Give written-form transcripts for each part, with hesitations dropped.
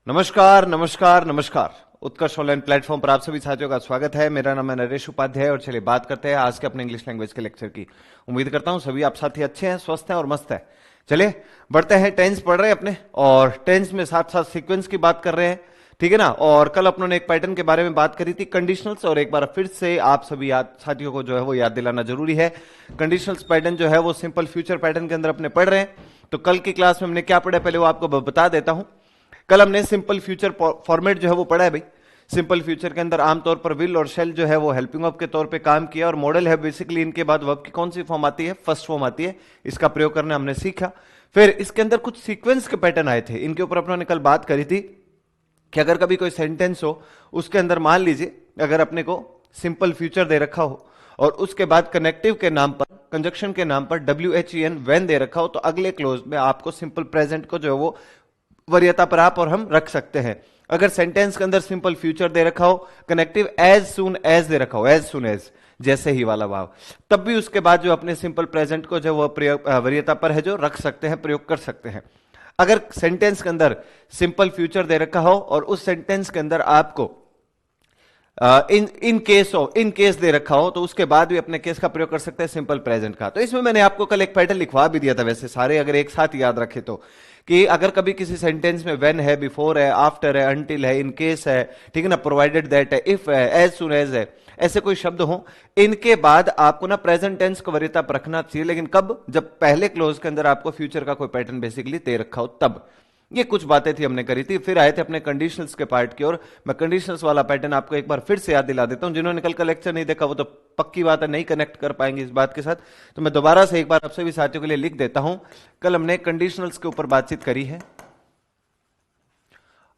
नमस्कार नमस्कार नमस्कार। उत्कर्ष ऑनलाइन प्लेटफॉर्म पर आप सभी साथियों का स्वागत है। मेरा नाम है नरेश उपाध्याय और चलिए बात करते हैं आज के अपने इंग्लिश लैंग्वेज के लेक्चर की। उम्मीद करता हूं सभी आप साथी अच्छे हैं, स्वस्थ हैं और मस्त हैं। चलिए बढ़ते हैं, टेंस पढ़ रहे हैं अपने और टेंस में साथ साथ सीक्वेंस की बात कर रहे हैं, ठीक है ना। और कल अपनों ने एक पैटर्न के बारे में बात करी थी, कंडीशनल्स, और एक बार फिर से आप सभी साथियों को जो है वो याद दिलाना जरूरी है। कंडीशनल्स पैटर्न जो है वो सिंपल फ्यूचर पैटर्न के अंदर अपने पढ़ रहे हैं। तो कल की क्लास में हमने क्या पढ़ा पहले वो आपको बता देता हूं। कल हमने सिंपल फ्यूचर फॉर्मेट जो है वो पढ़ा है भाई। सिंपल फ्यूचर के अंदर आमतौर पर विल और शेल जो है वो हेल्पिंग वर्ब के तौर पे काम किया और मॉडल है बेसिकली इनके बाद वर्ब की कौन सी फॉर्म आती है, फर्स्ट फॉर्म आती है, इसका प्रयोग करना हमने सीखा। फिर इसके अंदर कुछ सीक्वेंस के पैटर्न आए थे, इनके ऊपर अपनों ने कल बात करी थी कि अगर कभी कोई सेंटेंस हो उसके अंदर मान लीजिए अगर अपने को सिंपल फ्यूचर दे रखा हो और उसके बाद कनेक्टिव के नाम पर, कंजक्शन के नाम पर WHEN व्हेन दे रखा हो, तो अगले क्लोज में आपको सिंपल प्रेजेंट को जो है वो वरीयता पर आप और हम रख सकते हैं। अगर सेंटेंस के अंदर सिंपल फ्यूचर दे रखा हो, कनेक्टिव एज सून एज दे रखा हो, एज सून एज जैसे ही वाला भाव, तब भी उसके बाद जो अपने सिंपल प्रेजेंट को जो वो वरीयता पर है जो रख सकते हैं, प्रयोग कर सकते हैं। अगर सेंटेंस के अंदर सिंपल फ्यूचर दे रखा हो और उस सेंटेंस के अंदर आपको इन केस दे रखा हो, तो उसके बाद भी अपने केस का प्रयोग कर सकते हैं सिंपल प्रेजेंट का। तो इसमें मैंने आपको कल एक पैटर्न लिखवा भी दिया था, वैसे सारे अगर एक साथ याद रखे तो, कि अगर कभी किसी सेंटेंस में व्हेन है, बिफोर है, आफ्टर है, अंटिल है, इन केस है, ठीक है ना, प्रोवाइडेड दैट है, इफ है, एज सुन एज है, ऐसे कोई शब्द हो, इनके बाद आपको ना प्रेजेंट टेंस को वरीयता पर रखना चाहिए। लेकिन कब? जब पहले क्लोज के अंदर आपको फ्यूचर का कोई पैटर्न बेसिकली दे रखा हो तब। ये कुछ बातें थी हमने करी थी। फिर आए थे अपने कंडीशनल्स के पार्ट की ओर। मैं कंडीशनल्स वाला पैटर्न आपको एक बार फिर से याद दिला देता हूं। जिन्होंने कल का लेक्चर नहीं देखा वो तो पक्की बात है नहीं कनेक्ट कर पाएंगे इस बात के साथ, तो मैं दोबारा से एक बार आप सभी साथियों के लिए लिख देता हूं। कल हमने कंडीशनल्स के ऊपर बातचीत करी है।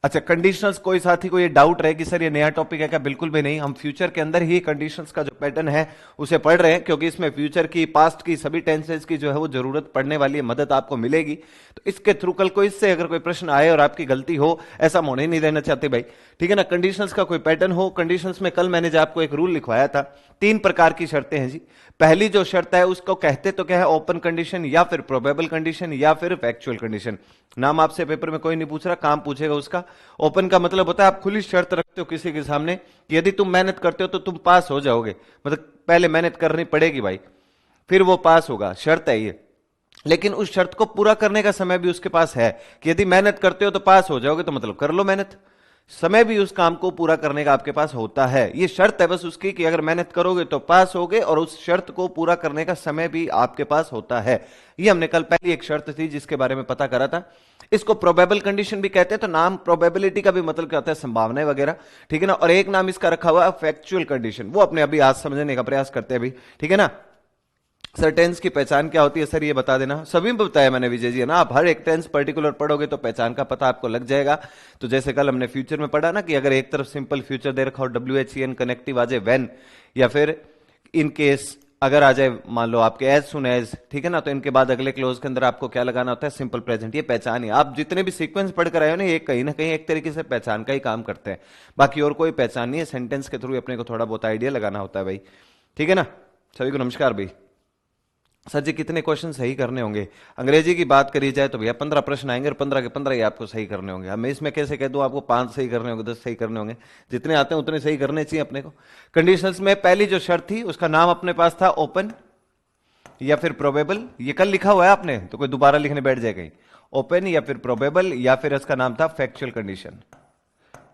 अच्छा, कंडीशनल्स, कोई साथी को ये डाउट रहे कि सर ये नया टॉपिक है क्या? बिल्कुल भी नहीं, हम फ्यूचर के अंदर ही कंडीशंस का जो पैटर्न है उसे पढ़ रहे हैं, क्योंकि इसमें फ्यूचर की, पास्ट की, सभी टेंसेस की जो है वो जरूरत पड़ने वाली है, मदद आपको मिलेगी। तो इसके थ्रू कल को इससे अगर कोई प्रश्न आए और आपकी गलती हो, ऐसा हम होने नहीं देना चाहते भाई, ठीक है ना। कंडीशंस का कोई पैटर्न हो, कंडीशंस में कल मैंने जो आपको एक रूल लिखवाया था, 3 प्रकार की शर्तें हैं जी। पहली जो शर्त है उसको कहते तो क्या है, ओपन कंडीशन या फिर प्रोबेबल कंडीशन या फिर फैक्चुअल कंडीशन। नाम आपसे पेपर में कोई नहीं पूछ रहा, काम पूछेगा उसका। ओपन का मतलब होता है आप खुली शर्त रखते हो किसी के सामने कि यदि तुम मेहनत करते हो तो तुम पास हो जाओगे, मतलब पहले मेहनत करनी पड़ेगी भाई, फिर वो पास होगा, शर्त है ये। लेकिन उस शर्त को पूरा करने का समय भी उसके पास है कि यदि मेहनत करते हो तो पास हो जाओगे, तो मतलब कर लो मेहनत। समय भी उस काम को पूरा करने का आपके पास होता है। ये शर्त है बस उसकी कि अगर मेहनत करोगे तो पास होगे, और उस शर्त को पूरा करने का समय भी आपके पास होता है। ये हमने कल पहली एक शर्त थी जिसके बारे में पता करा था। इसको प्रोबेबल कंडीशन भी कहते हैं। तो नाम प्रोबेबिलिटी का भी मतलब क्या होता है, संभावनाएं वगैरह, ठीक है ना। और एक नाम इसका रखा हुआ है फैक्चुअल कंडीशन, वो अपने अभी आज समझने का प्रयास करते हैं अभी, ठीक है ना। सर टेंस की पहचान क्या होती है सर, ये बता देना। सभी में बताया मैंने विजय जी, है ना। आप हर एक टेंस पर्टिकुलर पढ़ोगे तो पहचान का पता आपको लग जाएगा। तो जैसे कल हमने फ्यूचर में पढ़ा ना कि अगर एक तरफ सिंपल फ्यूचर दे रखा हो, WHEN, कनेक्टिव आ जाए व्हेन, या फिर इन केस अगर आ जाए मान लो आपके एज सुन एज, ठीक है ना, तो इनके बाद अगले क्लोज के अंदर आपको क्या लगाना होता है, सिंपल प्रेजेंट। ये पहचान है, आप जितने भी सीक्वेंस पढ़कर आए हो ना, ये कहीं ना कहीं एक तरीके से पहचान का ही काम करते हैं। बाकी और कोई पहचान नहीं है, सेंटेंस के थ्रू अपने को थोड़ा बहुत आइडिया लगाना होता है भाई, ठीक है ना। सभी को नमस्कार भाई। सर जी कितने क्वेश्चन सही करने होंगे? अंग्रेजी की बात करी जाए तो भैया 15 प्रश्न आएंगे और 15 के 15 ही आपको सही करने होंगे। अब मैं इसमें कैसे कह दूं आपको 5 सही करने होंगे, 10 सही करने होंगे? जितने आते हैं उतने सही करने चाहिए अपने को। कंडीशंस में पहली जो शर्त थी उसका नाम अपने पास था ओपन या फिर प्रोबेबल। ये कल लिखा हुआ है आपने, तो कोई दोबारा लिखने बैठ जाए कहीं। ओपन या फिर प्रोबेबल, या फिर इसका नाम था फैक्चुअल कंडीशन,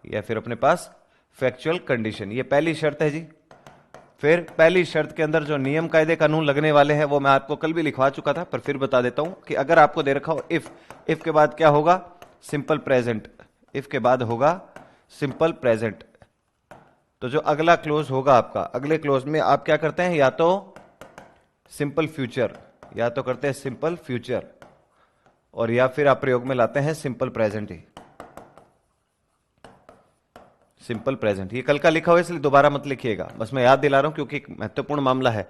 या फिर अपने पास फैक्चुअल कंडीशन। ये पहली शर्त है जी। फिर पहली शर्त के अंदर जो नियम कायदे कानून लगने वाले हैं वो मैं आपको कल भी लिखवा चुका था, पर फिर बता देता हूं कि अगर आपको दे रखा हो इफ के बाद क्या होगा, सिंपल प्रेजेंट। इफ के बाद होगा सिंपल प्रेजेंट, तो जो अगला क्लोज होगा आपका, अगले क्लोज में आप क्या करते हैं, या तो सिंपल फ्यूचर, या तो करते हैं सिंपल फ्यूचर, और या फिर आप प्रयोग में लाते हैं सिंपल प्रेजेंट ही, सिंपल प्रेजेंट। ये कल का लिखा हुआ है इसलिए दोबारा मत लिखिएगा, बस मैं याद दिला रहा हूं क्योंकि एक महत्वपूर्ण मामला है।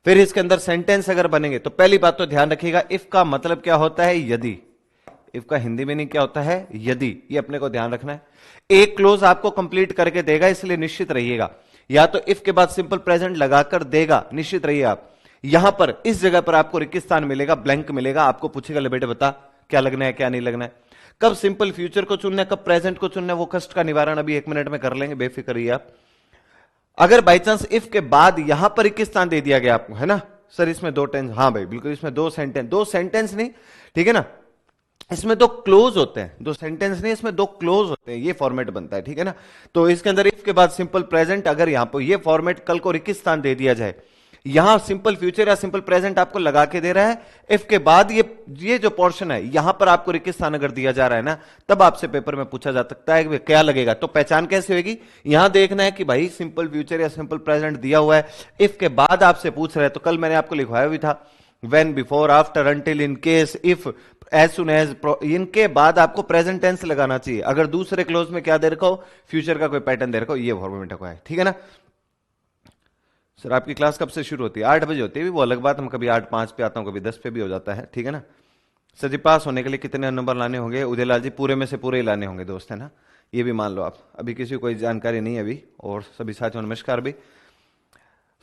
फिर इसके अंदर सेंटेंस अगर बनेंगे तो पहली बात तो ध्यान रखिएगा, इफ का मतलब क्या होता है, यदि। इफ का हिंदी मीनिंग क्या होता है, यदि। ये अपने को ध्यान रखना है। एक क्लोज आपको कंप्लीट करके देगा, इसलिए निश्चित रहिएगा। या तो इफ के बाद सिंपल प्रेजेंट लगाकर देगा, निश्चित रहिए आप। यहां पर इस जगह पर आपको रिक्तिस्थान मिलेगा, ब्लैंक मिलेगा, आपको पूछेगा ले बेटे बता क्या लगना है क्या नहीं लगना है। कब सिंपल फ्यूचर को चुनना है, कब प्रेजेंट को चुनना है, वो कष्ट का निवारण अभी 1 मिनट में कर लेंगे, बेफिक्र रहिए आप। अगर बाई चांस इफ के बाद यहां पर 21 स्थान दे दिया गया आपको, है ना सर इसमें दो टेंस, हाँ भाई बिल्कुल, इसमें दो सेंटेंस नहीं, ठीक है ना, इसमें दो क्लोज होते हैं, दो सेंटेंस नहीं, इसमें दो क्लोज होते हैं, ये फॉर्मेट बनता है, ठीक है ना। तो इसके अंदर इफ के बाद सिंपल प्रेजेंट, अगर यहां पर ये फॉर्मेट कल को 21 स्थान दे दिया जाए, यहां सिंपल फ्यूचर या सिंपल प्रेजेंट आपको लगा के दे रहा है, इफ के बाद ये जो पोर्शन है यहां पर आपको 21 स्थान अगर दिया जा रहा है ना, तब आपसे पेपर में पूछा जा सकता है कि क्या लगेगा। तो पहचान कैसे होगी, यहां देखना है कि भाई सिंपल फ्यूचर या सिंपल प्रेजेंट दिया हुआ है, इफ के बाद आपसे पूछ रहे हैं, तो कल मैंने आपको लिखवाया भी था when, before, after, until, in case, if, as soon as, इनके बाद आपको प्रेजेंट टेंस लगाना चाहिए। अगर दूसरे क्लोज में क्या दे रखा हो, फ्यूचर का कोई पैटर्न दे रखा हो, ये फॉर्मेट का है, ठीक है ना। सर आपकी क्लास कब से शुरू होती है? 8 बजे होती है, वो अलग बात, हम कभी 8:05 पे आता हूं, कभी 10 पे भी हो जाता है, ठीक है ना। सर जी पास होने के लिए कितने नंबर लाने होंगे? उदयलाल जी पूरे में से पूरे ही लाने होंगे दोस्त, है ना, ये भी मान लो आप। अभी किसी को कोई जानकारी नहीं है अभी, और सभी साथियों नमस्कार भी।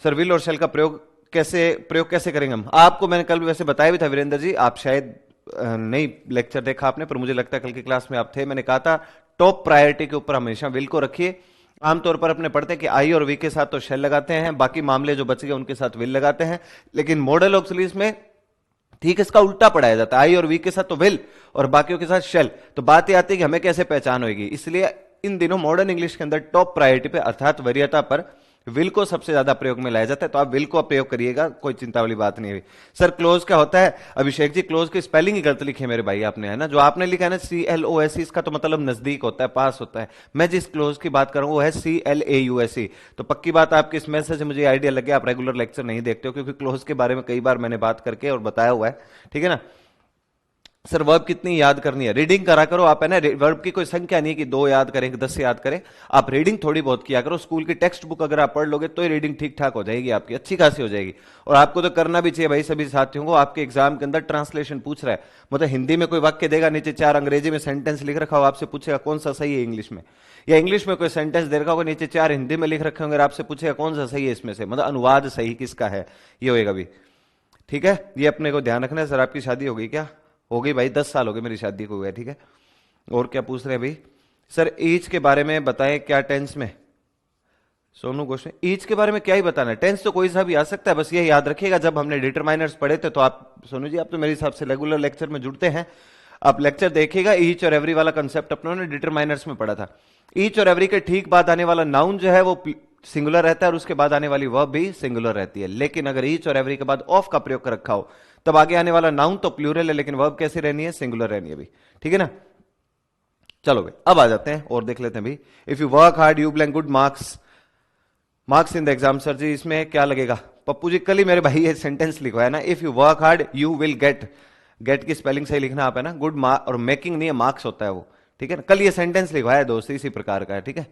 सर विल और शेल का प्रयोग कैसे करेंगे हम? आपको मैंने कल भी वैसे बताया भी था वीरेंद्र जी, आप शायद नहीं लेक्चर देखा आपने, पर मुझे लगता है कल की क्लास में आप थे। मैंने कहा था टॉप प्रायोरिटी के ऊपर हमेशा विल को रखिए। आमतौर पर अपने पढ़ते हैं कि आई और वी के साथ तो शेल लगाते हैं, बाकी मामले जो बच गए उनके साथ विल लगाते हैं, लेकिन मॉडल ऑक्सिलरीज में ठीक इसका उल्टा पढ़ाया जाता है, आई और वी के साथ तो विल और बाकियों के साथ शेल। तो बात ये आती है कि हमें कैसे पहचान होगी, इसलिए इन दिनों मॉडर्न इंग्लिश के अंदर टॉप प्रायोरिटी पे अर्थात वरीयता पर विल को सबसे ज्यादा प्रयोग में लाया जाता है। तो आप विल को प्रयोग करिएगा, कोई चिंता वाली बात नहीं हुई। सर क्लोज क्या होता है? अभिषेक जी क्लोज की स्पेलिंग ही गलत लिखी है मेरे भाई आपने, है ना, जो आपने लिखा है ना CLOSE, इसका तो मतलब नजदीक होता है, पास होता है। मैं जिस क्लोज की बात कर रहा हूं वो है CLAUSE। तो पक्की बात आपके इस मैसेज से मुझे आइडिया लग गया आप रेगुलर लेक्चर नहीं देखते हो, क्योंकि क्लोज के बारे में कई बार मैंने बात करके और बताया हुआ है, ठीक है ना। सर वर्ब कितनी याद करनी है? रीडिंग करा करो आप, है ना, वर्ब की कोई संख्या नहीं है कि 2 याद करें कि 10 याद करें, आप रीडिंग थोड़ी बहुत किया करो। स्कूल की टेक्स्ट बुक अगर आप पढ़ लोगे तो रीडिंग ठीक ठाक हो जाएगी आपकी, अच्छी खासी हो जाएगी। और आपको तो करना भी चाहिए भाई, सभी साथियों को। आपके एग्जाम के अंदर ट्रांसलेशन पूछ रहा है, मतलब हिंदी में कोई वाक्य देगा, नीचे 4 अंग्रेजी में सेंटेंस लिख रखा हो, आपसे पूछेगा कौन सा सही है इंग्लिश में, या इंग्लिश में कोई सेंटेंस दे रखा होगा, नीचे 4 हिंदी में लिख रखे होंगे, आपसे पूछेगा कौन सा सही है इसमें से, मतलब अनुवाद सही किसका है, ये होएगा भी, ठीक है। ये अपने को ध्यान रखना है। सर आपकी शादी हो गई क्या? हो गई भाई, 10 साल हो गए मेरी शादी को हुए, ठीक है। और क्या पूछ रहे हैं भाई? सर ईच के बारे में बताएं, क्या टेंस में? सोनू घोष ने ईच के बारे में क्या ही बताना है, टेंस तो कोई सा भी आ सकता है, बस ये याद रखिएगा। जब हमने डिटरमाइनर्स पढ़े थे, तो आप सोनू जी आप तो मेरे हिसाब से रेगुलर लेक्चर में जुड़ते हैं, आप लेक्चर देखिएगा, ईच और एवरी वाला कंसेप्ट अपनों ने डिटरमाइनर्स में पढ़ा था। ईच और एवरी के ठीक बाद आने वाला नाउन जो है वो सिंगुलर रहता है, और उसके बाद आने वाली वर्ब भी सिंगुलर रहती है। लेकिन अगर ईच और एवरी के बाद ऑफ का प्रयोग कर रखा हो, तब आगे आने वाला नाउन तो प्लूरल है, लेकिन वर्ब कैसे रहनी है? सिंगुलर रहनी है भी, ठीक है ना। चलो भाई अब आ जाते हैं और देख लेते हैं भाई। If you work hard you blank good marks in the exam. Sir ji इसमें क्या लगेगा? पप्पू जी कल ही मेरे भाई ये सेंटेंस लिखवाया ना, if you work hard you will get की स्पेलिंग सही लिखना आप, है ना, गुड मार्क, और मेकिंग नहीं है, मार्क्स होता है वो, ठीक है ना। कल ये सेंटेंस लिखवाया दोस्त, इसी प्रकार का है, ठीक है।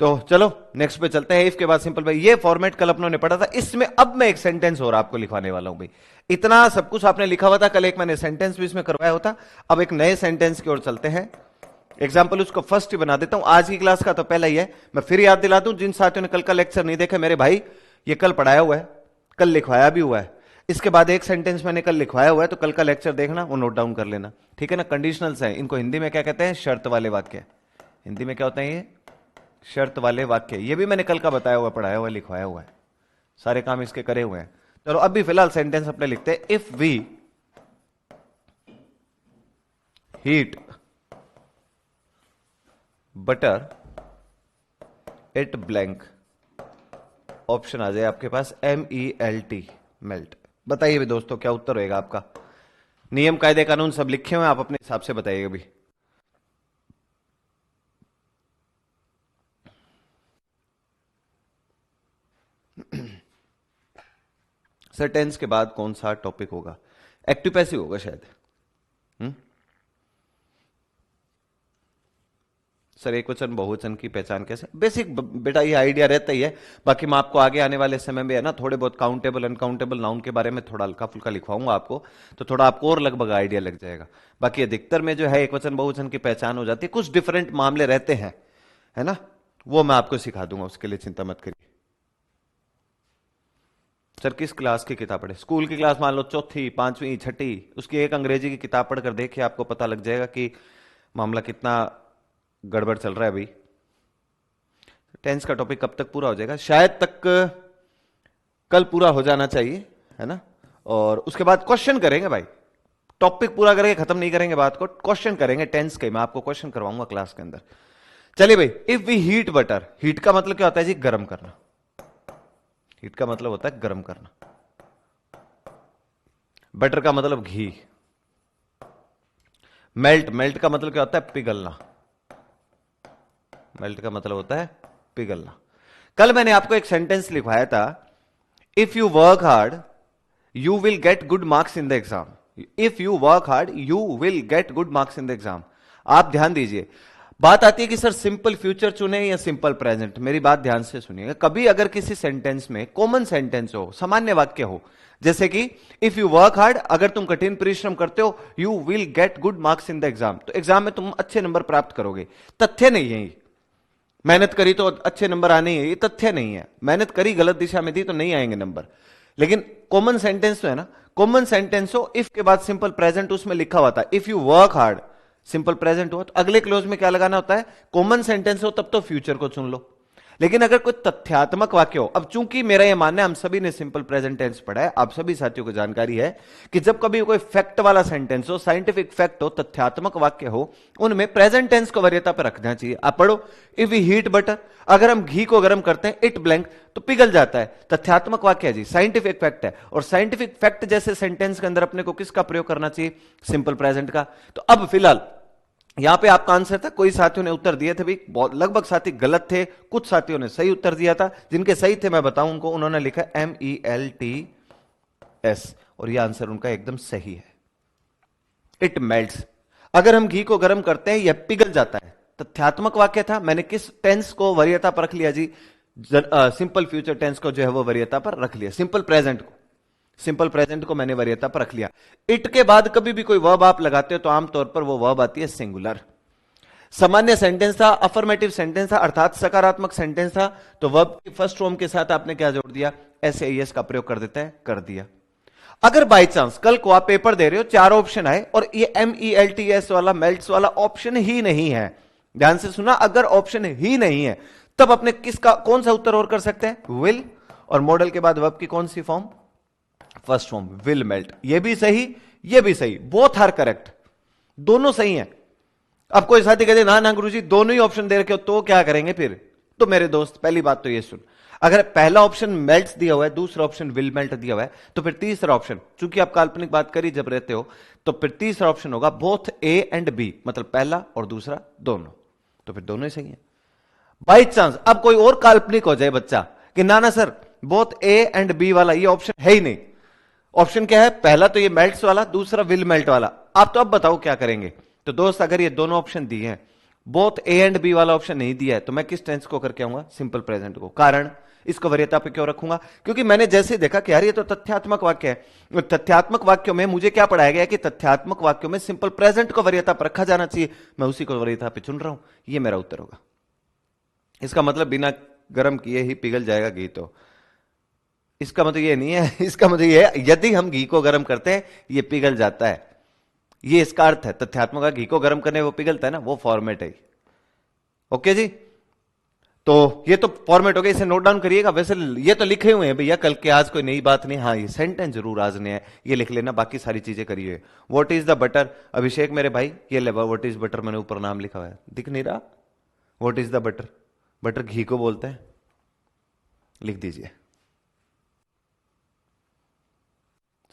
तो चलो नेक्स्ट पे चलते हैं। इफ के बाद सिंपल भाई, ये फॉर्मेट कल अपनों ने पढ़ा था, इसमें अब मैं एक सेंटेंस और आपको लिखवाने वाला हूं भाई। इतना सब कुछ आपने लिखा हुआ था कल, एक मैंने सेंटेंस भी इसमें करवाया होता। अब एक नए सेंटेंस की ओर चलते हैं। एग्जाम्पल उसको फर्स्ट ही बना देता हूं, आज की क्लास का तो पहला ही है। मैं फिर याद दिला दूं जिन साथियों ने कल का लेक्चर नहीं देखा, मेरे भाई ये कल पढ़ाया हुआ है, कल लिखवाया भी हुआ है। इसके बाद एक सेंटेंस मैंने कल लिखवाया हुआ है, तो कल का लेक्चर देखना, वो नोट डाउन कर लेना, ठीक है ना। कंडीशनल्स है, इनको हिंदी में क्या कहते हैं? शर्त वाले वाक्य। हिंदी में क्या होता है ये? शर्त वाले वाक्य। ये भी मैंने कल का बताया हुआ, पढ़ाया हुआ, लिखवाया हुआ है, सारे काम इसके करे हुए हैं। चलो अब भी फिलहाल सेंटेंस अपने लिखते हैं। If we heat butter it blank, option आ जाए आपके पास MELT, मेल्ट। बताइए भी दोस्तों क्या उत्तर होगा आपका? नियम कायदे कानून सब लिखे हुए हैं, आप अपने हिसाब से बताइएगा भी। सर टेंस के बाद कौन सा टॉपिक होगा? एक्टिव पैसिव होगा शायद। सर एक वचन बहुवचन की पहचान कैसे? बेसिक बेटा ये आइडिया रहता ही है, बाकी मैं आपको आगे आने वाले समय में है ना थोड़े बहुत काउंटेबल अनकाउंटेबल नाउन के बारे में थोड़ा हल्का फुल्का लिखवाऊंगा आपको, तो थोड़ा आपको और लगभग आइडिया लग जाएगा। बाकी अधिकतर में जो है एक वचन बहुवचन की पहचान हो जाती है, कुछ डिफरेंट मामले रहते हैं, है ना, वो मैं आपको सिखा दूंगा, उसके लिए चिंता मत करिए। सर किस क्लास की किताब पढ़े? स्कूल की क्लास मान लो चौथी, पांचवी, छठी, उसकी एक अंग्रेजी की किताब पढ़कर देखिए, आपको पता लग जाएगा कि मामला कितना गड़बड़ चल रहा है अभी। टेंस का टॉपिक कब तक पूरा हो जाएगा? शायद तक कल पूरा हो जाना चाहिए, है ना। और उसके बाद क्वेश्चन करेंगे भाई, टॉपिक पूरा करेंगे, खत्म नहीं करेंगे बात को, क्वेश्चन करेंगे टेंस के। मैं आपको क्वेश्चन करवाऊंगा क्लास के अंदर। चलिए भाई, if we heat butter, heat का मतलब क्या होता है जी? गर्म करना। हीट का मतलब होता है गर्म करना। बटर का मतलब घी। मेल्ट, मेल्ट का मतलब क्या होता है? पिघलना। मेल्ट का मतलब होता है पिघलना। कल मैंने आपको एक सेंटेंस लिखवाया था, if you work hard you will get good marks in the exam. If you work hard you will get good marks in the exam. आप ध्यान दीजिए, बात आती है कि सर सिंपल फ्यूचर चुने या सिंपल प्रेजेंट। मेरी बात ध्यान से सुनिएगा, कभी अगर किसी सेंटेंस में कॉमन सेंटेंस हो, सामान्य वाक्य हो, जैसे कि इफ यू वर्क हार्ड, अगर तुम कठिन परिश्रम करते हो, you will get good marks in the exam, तो एग्जाम में तुम अच्छे नंबर प्राप्त करोगे। तथ्य नहीं है ये। मेहनत करी तो अच्छे नंबर आने ही, ये तथ्य नहीं है। मेहनत करी, गलत दिशा में दी तो नहीं आएंगे नंबर। लेकिन कॉमन सेंटेंस तो है ना, कॉमन सेंटेंस हो, इफ के बाद सिंपल प्रेजेंट उसमें लिखा हुआ था, if you work hard, simple present हुआ तो अगले क्लोज में क्या लगाना होता है? कॉमन सेंटेंस हो तब तो फ्यूचर को चुन लो। लेकिन अगर कोई तथ्यात्मक वाक्य हो, अब चूंकि मेरा यह मानना है, हम सभी ने सिंपल प्रेजेंट टेंस पढ़ा है, आप सभी साथियों को जानकारी है कि जब कभी कोई फैक्ट वाला सेंटेंस हो, साइंटिफिक फैक्ट हो, तथ्यात्मक वाक्य हो, उनमें प्रेजेंट टेंस को वरीयता पर रखना चाहिए। आप पढ़ो, इफ वी हीट बटर, अगर हम घी को गर्म करते हैं, इट ब्लैंक, तो पिघल जाता है। तथ्यात्मक वाक्य है जी, साइंटिफिक फैक्ट है। और साइंटिफिक फैक्ट जैसे सेंटेंस के अंदर अपने को किसका प्रयोग करना चाहिए? सिंपल प्रेजेंट का। तो अब फिलहाल यहां पे आपका आंसर था, कोई साथियों ने उत्तर दिए थे भी, बहुत लगभग साथी गलत थे, कुछ साथियों ने सही उत्तर दिया था। जिनके सही थे मैं बताऊं उनको, उन्होंने लिखा MELTS, और यह आंसर उनका एकदम सही है। इट मेल्ट्स, अगर हम घी को गर्म करते हैं यह पिघल जाता है। तथ्यात्मक वाक्य था, मैंने किस टेंस को वरीयता पर रख लिया जी? सिंपल फ्यूचर टेंस को जो है वो वरीयता पर रख लिया। सिंपल प्रेजेंट को, सिंपल प्रेजेंट को मैंने वरीयता पर रख लिया। इट के बाद कभी भी कोई वर्ब आप लगाते हो तो आमतौर पर वो वर्ब आती है सिंगुलर। सामान्य सेंटेंस था, अफर्मेटिव सेंटेंस था, अर्थात सकारात्मक सेंटेंस था, तो वर्ब की फर्स्ट फॉर्म के साथ आपने क्या जोड़ दिया? SAES का प्रयोग कर देते हैं, कर दिया। अगर बाई चांस कल को आप पेपर दे रहे हो, चार ऑप्शन आए और ये MELTS वाला, मेल्ट्स वाला ऑप्शन ही नहीं है, ध्यान से सुना, अगर ऑप्शन ही नहीं है, तब अपने किसका, कौन सा उत्तर और कर सकते हैं? विल। और मॉडल के बाद वर्ब की कौन सी form? First form, will melt. ये भी सही, ये भी सही, बोथ आर करेक्ट, दोनों सही हैं। अब कोई साथी कहते ना ना गुरुजी दोनों ही ऑप्शन दे रखे हो, तो क्या करेंगे फिर? तो मेरे दोस्त पहली बात तो ये सुन, अगर पहला ऑप्शन मेल्ट्स दिया हुआ है, दूसरा ऑप्शन विल मेल्ट दिया हुआ है, तो फिर तीसरा ऑप्शन, चूंकि आप काल्पनिक बात करी जब रहते हो, तो फिर तीसरा ऑप्शन होगा बोथ A एंड B, मतलब पहला और दूसरा दोनों, तो फिर दोनों ही सही है। बाई चांस अब कोई और काल्पनिक हो जाए बच्चा कि ना ना sir both A and B वाला ये ऑप्शन है ही नहीं, ऑप्शन क्या है? पहला तो ये मेल्ट्स वाला, दूसरा विल मेल्ट वाला, आप तो अब बताओ क्या करेंगे? तो दोस्त अगर ये दोनों ऑप्शन दिए हैं, बोथ A एंड B वाला ऑप्शन नहीं दिया है, तो मैं किस टेंस को करके आऊंगा? सिंपल प्रेजेंट को। कारण, इसको वरीयता पे क्यों रखूंगा? क्योंकि मैंने जैसे देखा कि यार ये तो तथ्यात्मक वाक्य है, तथ्यात्मक वाक्यों में मुझे क्या पढ़ाया गया कि तथ्यात्मक वाक्यों में सिंपल प्रेजेंट को वरीयता पर रखा जाना चाहिए, मैं उसी को वरीयता पे चुन रहा हूं। ये मेरा उत्तर होगा। इसका मतलब बिना गर्म किए ही पिघल जाएगा घी, तो इसका मतलब ये नहीं है, इसका मतलब ये है यदि हम घी को गर्म करते हैं ये पिघल जाता है, ये इसका अर्थ है। तथ्यात्मक का घी को गर्म करने वो पिघलता है ना, वो फॉर्मेट है। ओके जी, तो ये तो फॉर्मेट हो गया, इसे नोट डाउन करिएगा। वैसे ये तो लिखे हुए हैं भैया, कल के आज कोई नई बात नहीं। हाँ, ये सेंटेंस जरूर आज नया है, ये लिख लेना, बाकी सारी चीजें करिए। What is the butter? Abhishek मेरे भाई ये ले, व्हाट इज बटर मैंने ऊपर नाम लिखा हुआ है, दिख नहीं रहा? What is the butter? Butter घी को बोलते हैं, लिख दीजिए।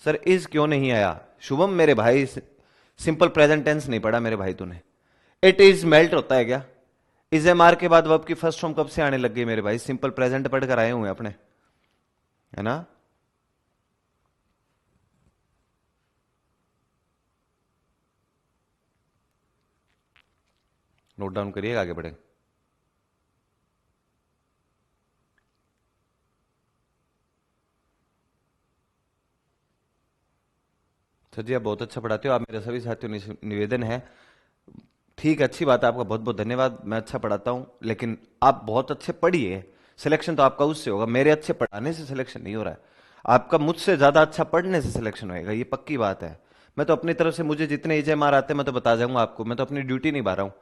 सर इज क्यों नहीं आया? शुभम मेरे भाई, सिंपल प्रेजेंट टेंस नहीं पढ़ा मेरे भाई तूने। इट इज मेल्ट होता है क्या? इज MR के बाद वर्ब की फर्स्ट फॉर्म कब से आने लग गई मेरे भाई? सिंपल प्रेजेंट पढ़कर आए हुए अपने, है ना। नोट डाउन करिएगा, आगे बढ़े। सर जी आप बहुत अच्छा पढ़ाते हो, आप मेरे सभी साथियों से निवेदन है, ठीक अच्छी बात है, आपका बहुत बहुत धन्यवाद, मैं अच्छा पढ़ाता हूं, लेकिन आप बहुत अच्छे पढ़िए, सिलेक्शन तो आपका उससे होगा, मेरे अच्छे पढ़ाने से सिलेक्शन नहीं हो रहा है। आपका मुझसे ज्यादा अच्छा पढ़ने से सिलेक्शन होएगा, ये पक्की बात है। मैं तो अपनी तरफ से, मुझे जितने एजेएमआर आते हैं मैं तो बता जाऊंगा आपको, मैं तो अपनी ड्यूटी नहीं बा रहा हूँ।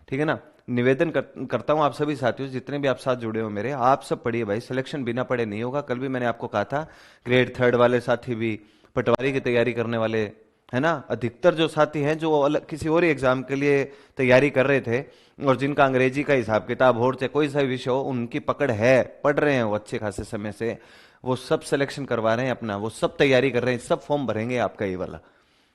ठीक है ना। निवेदन करता हूं आप सभी साथियों से, जितने भी आप साथ जुड़े हो मेरे, आप सब पढ़िए भाई, सिलेक्शन बिना पढ़े नहीं होगा। कल भी मैंने आपको कहा था, ग्रेड थर्ड वाले साथी भी, पटवारी की तैयारी करने वाले, है ना, अधिकतर जो साथी हैं जो अलग किसी और एग्जाम के लिए तैयारी कर रहे थे, और जिनका अंग्रेजी का हिसाब किताब हो, चाहे कोई सा विषय हो, उनकी पकड़ है, पढ़ रहे हैं वो अच्छे खासे समय से, वो सब सिलेक्शन करवा रहे हैं अपना, वो सब तैयारी कर रहे हैं, सब फॉर्म भरेंगे आपका ये वाला।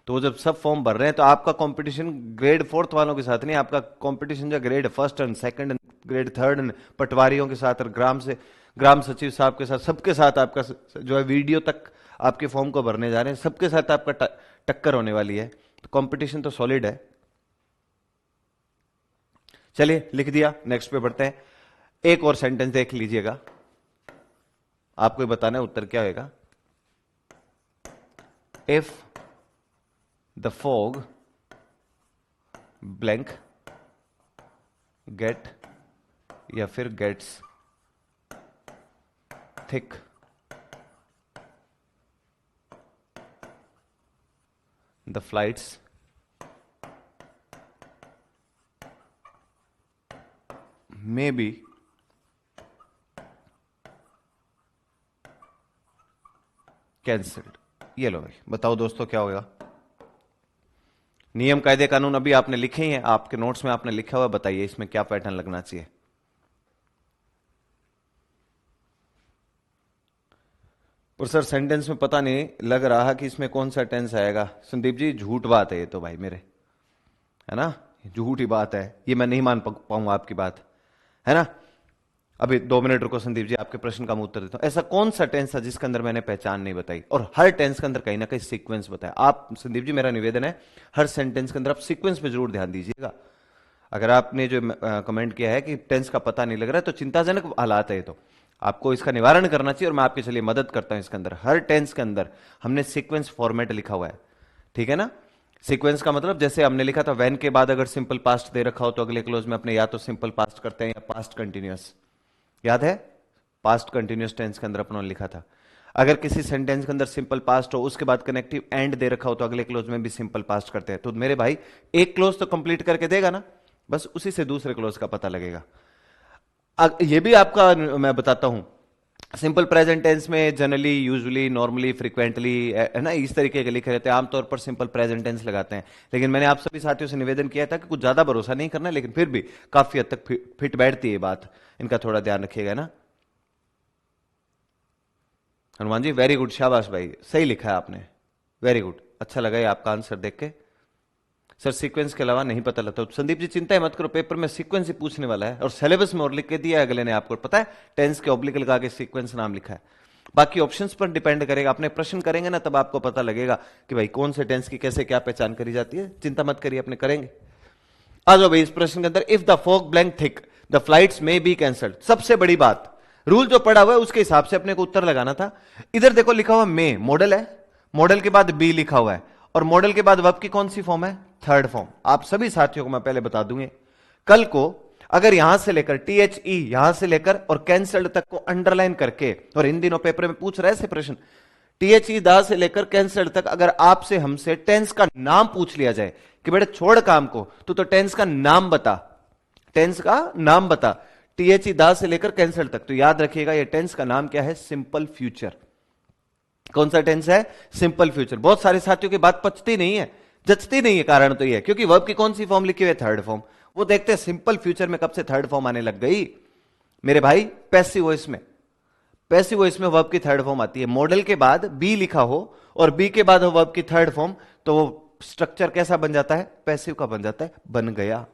तो वो जब सब फॉर्म भर रहे हैं तो आपका कंपटीशन ग्रेड फोर्थ वालों के साथ नहीं, आपका कंपटीशन जो grade first and second and grade third and पटवारियों के साथ और ग्राम सचिव साहब के साथ, सबके साथ आपका जो है वीडियो तक आपके फॉर्म को भरने जा रहे हैं, सबके साथ आपका टक्कर होने वाली है। तो कंपटीशन तो सॉलिड है। चलिए लिख दिया, नेक्स्ट पे बढ़ते हैं। एक और सेंटेंस देख लीजिएगा, आपको बताना है उत्तर क्या होगा। If the fog blank get या फिर gets thick, the flights may be cancelled. ये लो भाई, बताओ दोस्तों क्या होगा। नियम कायदे कानून अभी आपने लिखे ही हैं, आपके नोट्स में आपने लिखा हुआ, बताइए इसमें क्या पैटर्न लगना चाहिए। और सर सेंटेंस में पता नहीं लग रहा कि इसमें कौन सा टेंस आएगा। संदीप जी झूठ बात है ये तो भाई मेरे, है ना, झूठ ही बात है ये, मैं नहीं मान पाऊंगा आपकी बात, है ना। अभी 2 मिनट रुको संदीप जी, आपके प्रश्न का मैं उत्तर देता हूं। ऐसा कौन सा टेंस था जिसके अंदर मैंने पहचान नहीं बताई, और हर टेंस के अंदर कहीं ना कहीं सीक्वेंस बताया। आप संदीप जी, मेरा निवेदन है, हर सेंटेंस के अंदर आप सीक्वेंस पे जरूर ध्यान दीजिएगा। अगर आपने जो कमेंट किया है कि टेंस का पता नहीं लग रहा है, तो चिंताजनक हालात है, तो आपको इसका निवारण करना चाहिए, और मैं आपके चलिए मदद करता हूं। इसके अंदर हर टेंस के अंदर हमने सीक्वेंस फॉर्मेट लिखा हुआ है, ठीक है ना। सीक्वेंस का मतलब जैसे हमने लिखा था, वैन के बाद अगर सिंपल पास्ट दे रखा हो तो अगले क्लोज में अपने या तो सिंपल पास्ट करते हैं या पास्ट कंटिन्यूअस, याद है, पास्ट कंटिन्यूअस टेंस के अंदर अपनों ने लिखा था। अगर किसी सेंटेंस के अंदर सिंपल पास्ट हो, उसके बाद कनेक्टिव एंड दे रखा हो, तो अगले क्लोज में भी सिंपल पास्ट करते हैं। तो मेरे भाई एक क्लोज तो कंप्लीट करके देगा ना, बस उसी से दूसरे क्लोज का पता लगेगा। ये भी आपका मैं बताता हूं, सिंपल प्रेजेंट टेंस में जनरली, यूजुअली, नॉर्मली, फ्रीक्वेंटली, है ना, इस तरीके के लिखे रहते हैं। आमतौर पर सिंपल प्रेजेंट टेंस लगाते हैं, लेकिन मैंने आप सभी साथियों से निवेदन किया था कि कुछ ज्यादा भरोसा नहीं करना, लेकिन फिर भी काफी हद तक फिट बैठती है बात, इनका थोड़ा ध्यान रखिएगा ना। हनुमान जी वेरी गुड, शाबाश भाई, सही लिखा है आपने, वेरी गुड, अच्छा लगा ये आपका आंसर देख के। सर सीक्वेंस के अलावा नहीं पता लगता। तो संदीप जी चिंता ही मत करो, पेपर में सीक्वेंस ही पूछने वाला है, और सिलेबस में और लिख के दिया है अगले ने, आपको पता है, टेंस के ऑब्लिक लगा के सीक्वेंस नाम लिखा है। बाकी ऑप्शंस पर डिपेंड करेगा, अपने प्रश्न करेंगे ना तब आपको पता लगेगा कि भाई कौन से टेंस की कैसे क्या पहचान करी जाती है। चिंता मत करिए, अपने करेंगे। आ जाओ भाई इस प्रश्न के अंदर, if the fog blank thick the flights may be cancelled. सबसे बड़ी बात, रूल जो पड़ा हुआ है उसके हिसाब से अपने को उत्तर लगाना था। इधर देखो लिखा हुआ मे, मॉडल है, मॉडल के बाद बी लिखा हुआ है, और मॉडल के बाद वर्ब की कौन सी फॉर्म है, थर्ड फॉर्म। आप सभी साथियों को मैं पहले बता दूंगे, कल को अगर यहां से लेकर THE यहां से लेकर और कैंसल्ड तक को अंडरलाइन करके, और इन दिनों पेपर में पूछ रहे ऐसे प्रश्न, THE दा से लेकर कैंसल्ड तक अगर आपसे हमसे टेंस का नाम पूछ लिया जाए कि बेटे छोड़ काम को, तो टेंस का नाम बता, टेंस का नाम बता, THE दा से लेकर कैंसल्ड तक, तो याद रखिएगा ये टेंस का नाम क्या है, सिंपल फ्यूचर। कौन सा टेंस है, सिंपल फ्यूचर। बहुत सारे साथियों की बात पचती नहीं है, जचती नहीं है, कारण तो यह है क्योंकि वर्ब की कौन सी फॉर्म लिखी हुई है, थर्ड फॉर्म। वो देखते हैं सिंपल फ्यूचर में कब से थर्ड फॉर्म आने लग गई मेरे भाई, पैसिव वॉइस में, पैसिव वॉइस में वर्ब की थर्ड फॉर्म आती है। मॉडल के बाद बी लिखा हो और बी के बाद हो वर्ब की थर्ड फॉर्म, तो वो स्ट्रक्चर कैसा बन जाता है, पैसिव का बन जाता है, बन गया।